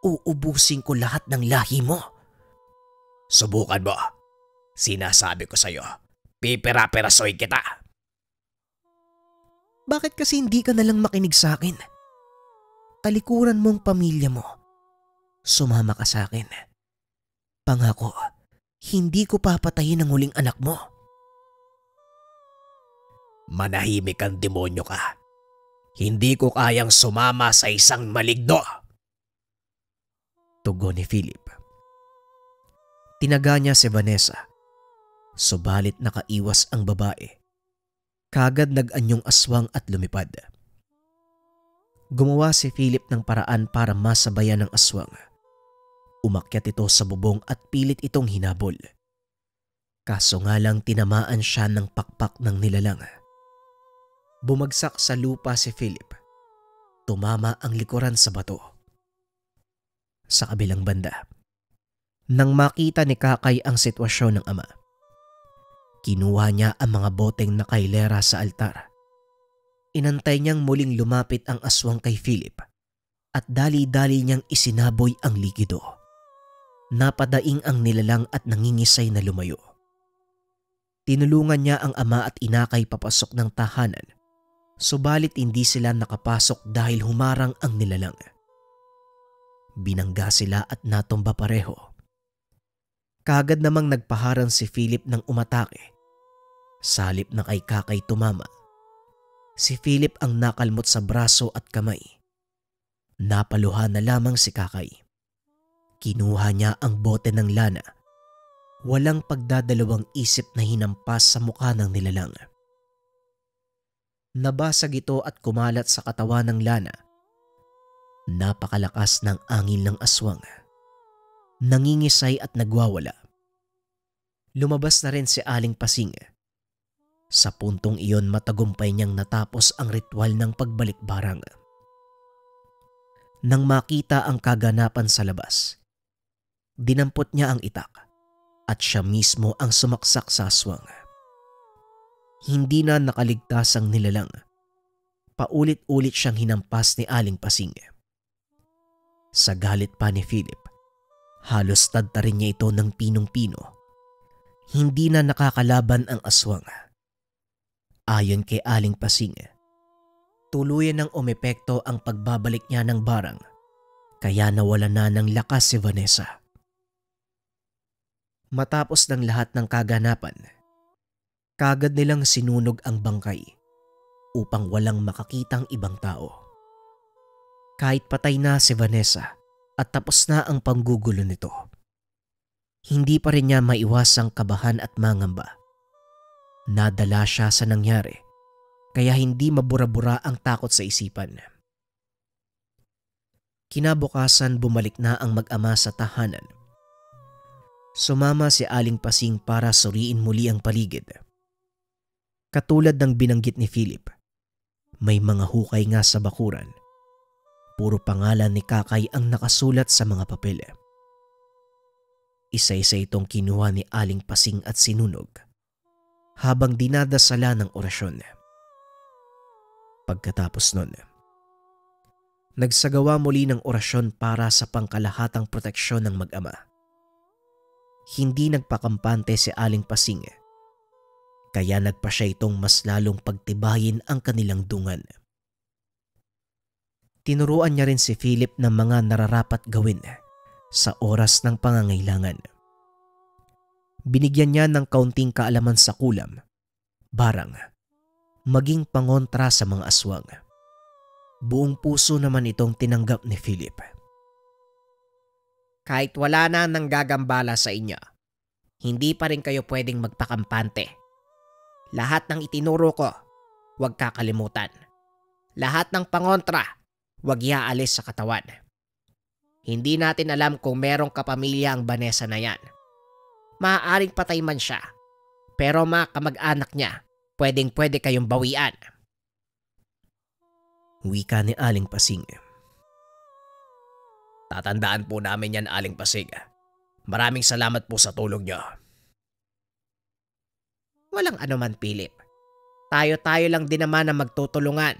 Uubusin ko lahat ng lahi mo. Subukan mo. Sinasabi ko sa'yo, pipira-pirasoy kita. Bakit kasi hindi ka nalang makinig sa akin? Talikuran mong pamilya mo. Sumama ka sa akin. Pangako, hindi ko papatayin ang huling anak mo. Manahimik kang demonyo ka. Hindi ko kayang sumama sa isang maligno. Tugon ni Philip. Tinaga niya si Vanessa. Subalit nakaiwas ang babae. Kagad nag-anyong aswang at lumipad. Gumawa si Philip ng paraan para masabayan ng aswang. Umakyat ito sa bubong at pilit itong hinabol. Kaso nga lang tinamaan siya ng pakpak ng nilalang. Bumagsak sa lupa si Philip. Tumama ang likuran sa bato. Sa kabilang banda, nang makita ni Kakay ang sitwasyon ng ama, kinuha niya ang mga boteng nakailera sa altar. Inantay niyang muling lumapit ang aswang kay Philip at dali-dali niyang isinaboy ang likido. Napadaing ang nilalang at nangingisay na lumayo. Tinulungan niya ang ama at inakay papasok ng tahanan, subalit hindi sila nakapasok dahil humarang ang nilalang. Binangga sila at natumba pareho. Kagad namang nagpaharang si Philip ng umatake. Salip na kay Kakay tumama. Si Philip ang nakalmot sa braso at kamay. Napaluhan na lamang si Kakay. Kinuha niya ang bote ng lana. Walang pagdadalawang isip na hinampas sa mukha ng nilalang. Nabasag ito at kumalat sa katawan ng lana. Napakalakas ng angin ng aswang. Nangingisay at nagwawala. Lumabas na rin si Aling Pasing. Sa puntong iyon matagumpay niyang natapos ang ritual ng pagbalik-barang. Nang makita ang kaganapan sa labas, dinampot niya ang itak at siya mismo ang sumaksak sa aswang. Hindi na nakaligtas ang nilalang. Paulit-ulit siyang hinampas ni Aling Pasing. Sa galit pa ni Philip, halos tadtarin niya ito ng pinong-pino. Hindi na nakakalaban ang aswang. Ayon kay Aling Pasing, tuluyan ng umepekto ang pagbabalik niya ng barang, kaya nawala na ng lakas si Vanessa. Matapos ng lahat ng kaganapan, kagad nilang sinunog ang bangkay upang walang makakitang ibang tao. Kahit patay na si Vanessa at tapos na ang panggugulo nito, hindi pa rin niya maiwasang kabahan at mangamba. Nadala siya sa nangyari, kaya hindi mabura-bura ang takot sa isipan. Kinabukasan bumalik na ang mag-ama sa tahanan. Sumama si Aling Pasing para suriin muli ang paligid. Katulad ng binanggit ni Philip, may mga hukay nga sa bakuran. Puro pangalan ni Kakay ang nakasulat sa mga papel. Isa-isa itong kinuha ni Aling Pasing at sinunog habang dinadasala ng orasyon. Pagkatapos nun, nagsagawa muli ng orasyon para sa pangkalahatang proteksyon ng mag-ama. Hindi nagpakampante si Aling Pasing, kaya nagpa siya itong mas lalong pagtibayin ang kanilang dungan. Tinuruan niya rin si Philip ng mga nararapat gawin sa oras ng pangangailangan. Binigyan niya ng kaunting kaalaman sa kulam, barang, maging pangontra sa mga aswang. Buong puso naman itong tinanggap ni Philip. Kahit wala na nang gagambala sa inyo, hindi pa rin kayo pwedeng magpakampante. Lahat ng itinuro ko, huwag kakalimutan. Lahat ng pangontra, huwag iaalis sa katawan. Hindi natin alam kung merong kapamilya ang Vanessa na yan. Maaaring patay man siya, pero mga kamag-anak niya, pwedeng-pwede kayong bawian. Wika ni Aling Pasing. Tatandaan po namin yan, Aling Pasing. Maraming salamat po sa tulong niyo. Walang anuman, Philip. Tayo-tayo lang din naman ang magtutulungan.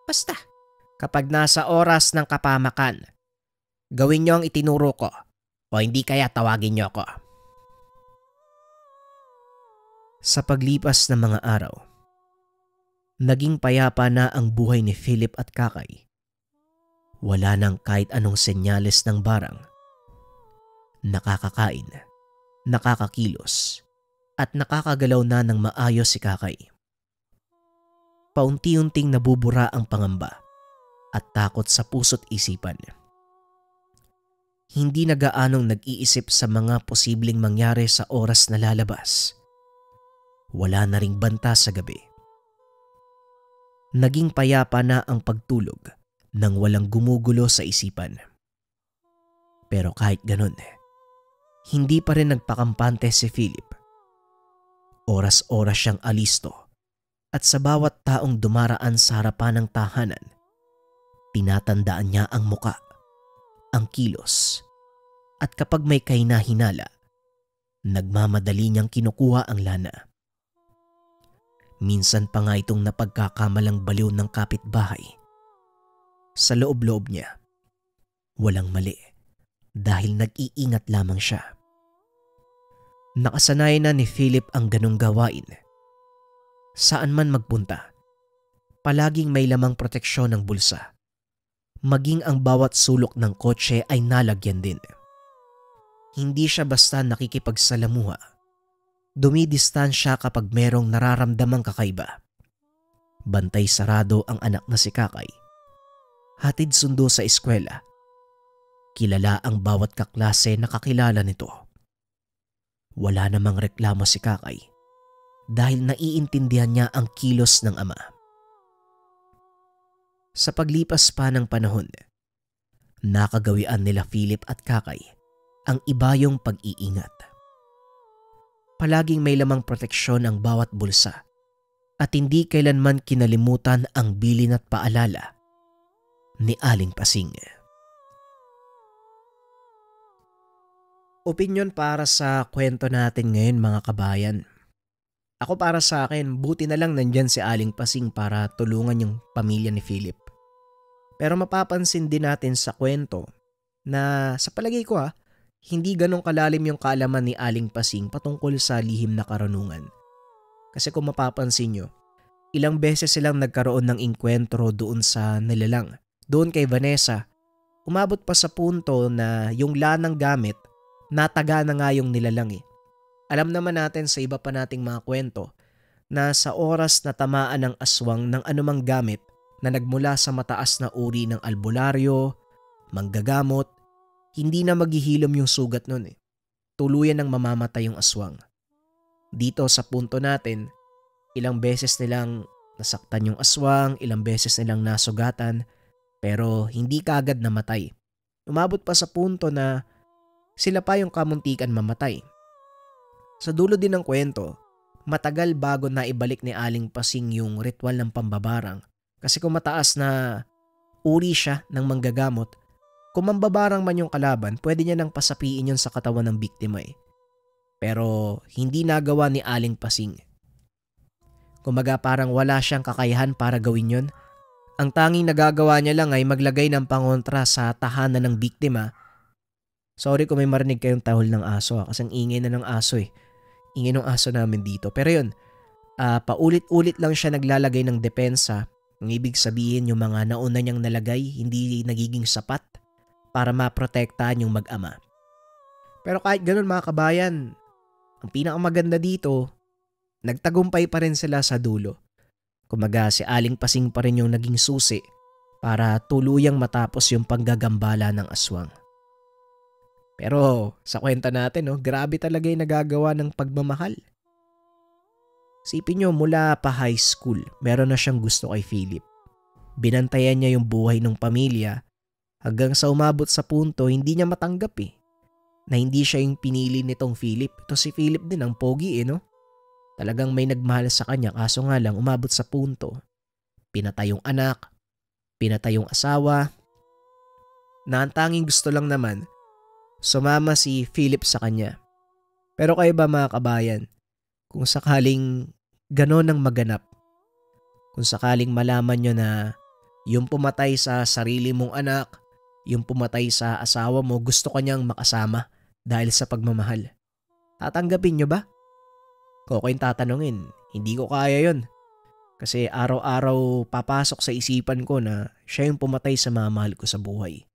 Basta, kapag nasa oras ng kapamakan, gawin niyo ang itinuro ko o hindi kaya tawagin niyo ako. Sa paglipas ng mga araw, naging payapa na ang buhay ni Philip at Kakay. Wala nang kahit anong senyales ng barang. Nakakakain, nakakakilos, at nakakagalaw na ng maayos si Kakay. Paunti-unting nabubura ang pangamba at takot sa puso't isipan. Hindi na gaanong nag-iisip sa mga posibleng mangyari sa oras na lalabas. Wala na ring banta sa gabi. Naging payapa na ang pagtulog nang walang gumugulo sa isipan. Pero kahit ganun, hindi pa rin nagpakampante si Philip. Oras-oras siyang alisto at sa bawat taong dumaraan sa harapan ng tahanan, tinatandaan niya ang muka, ang kilos, at kapag may kahinahinala, nagmamadali niyang kinukuha ang lana. Minsan pa nga itong napagkakamalang baliw ng kapitbahay. Sa loob-loob niya, walang mali dahil nag-iingat lamang siya. Nakasanay na ni Philip ang ganong gawain. Saan man magpunta, palaging may lamang proteksyon ng bulsa. Maging ang bawat sulok ng kotse ay nalagyan din. Hindi siya basta nakikipagsalamuha. Dumidistansya kapag merong nararamdamang kakaiba. Bantay sarado ang anak na si Kakay. Hatid sundo sa eskwela. Kilala ang bawat kaklase na kakilala nito. Wala namang reklamo si Kakay dahil naiintindihan niya ang kilos ng ama. Sa paglipas pa ng panahon, nakagawian nila Philip at Kakay ang ibayong pag-iingat. Palaging may lamang proteksyon ang bawat bulsa at hindi kailanman kinalimutan ang bilin at paalala ni Aling Pasing. Opinyon para sa kwento natin ngayon, mga kabayan. Ako, para sa akin, buti na lang nandyan si Aling Pasing para tulungan yung pamilya ni Philip. Pero mapapansin din natin sa kwento na sa palagay ko hindi ganong kalalim yung kaalaman ni Aling Pasing patungkol sa lihim na karunungan. Kasi kung mapapansin nyo, ilang beses silang nagkaroon ng inkwentro doon sa nilalang. Doon kay Vanessa, umabot pa sa punto na yung lanang gamit, nataga na nga yung nilalang . Alam naman natin sa iba pa nating mga kwento na sa oras na tamaan ng aswang ng anumang gamit na nagmula sa mataas na uri ng albularyo, manggagamot, hindi na maghihilom yung sugat nun . Tuluyan ng mamamatay yung aswang. Dito sa punto natin, ilang beses nilang nasaktan yung aswang, ilang beses nilang nasugatan, pero hindi kaagad namatay. Umabot pa sa punto na sila pa yung kamuntikan mamatay. Sa dulo din ng kwento, matagal bago na ibalik ni Aling Pasing yung ritual ng pambabarang. Kasi kung mataas na uri siya ng manggagamot, kung mambabarang man yung kalaban, pwede niya nang pasapiin yun sa katawan ng biktima eh. Pero hindi nagawa ni Aling Pasing. Kumaga parang wala siyang kakayahan para gawin yun. Ang tanging nagagawa niya lang ay maglagay ng pangontra sa tahanan ng biktima. Sorry kung may marinig kayong tahol ng aso kasi ang ingay na ng aso eh. Ingay ng aso namin dito. Pero yun, paulit-ulit lang siya naglalagay ng depensa. Ang ibig sabihin yung mga nauna niyang nalagay hindi nagiging sapat para maprotektahan yung mag-ama. Pero kahit ganun mga kabayan, ang pinakamaganda dito, nagtagumpay pa rin sila sa dulo. Kumaga si Aling Pasing pa rin yung naging susi para tuluyang matapos yung panggagambala ng aswang. Pero sa kwenta natin, grabe talaga yung nagagawa ng pagmamahal. Sipin nyo, mula pa high school, meron na siyang gusto kay Philip. Binantayan niya yung buhay ng pamilya hanggang sa umabot sa punto hindi niya matanggap na hindi siya yung pinili nitong Philip. Ito si Philip din, ang pogi Talagang may nagmahal sa kanya kaso nga lang umabot sa punto. Pinatay yung anak, pinatay yung asawa, na ang tanging gusto lang naman, sumama si Philip sa kanya. Pero kayo ba mga kabayan, kung sakaling ganon ang maganap, kung sakaling malaman nyo na yung pumatay sa sarili mong anak, yung pumatay sa asawa mo, gusto kanyang makasama dahil sa pagmamahal, tatanggapin nyo ba? Kung ako yung tatanungin, hindi ko kaya yon. Kasi araw-araw papasok sa isipan ko na siya yung pumatay sa mga mahal ko sa buhay.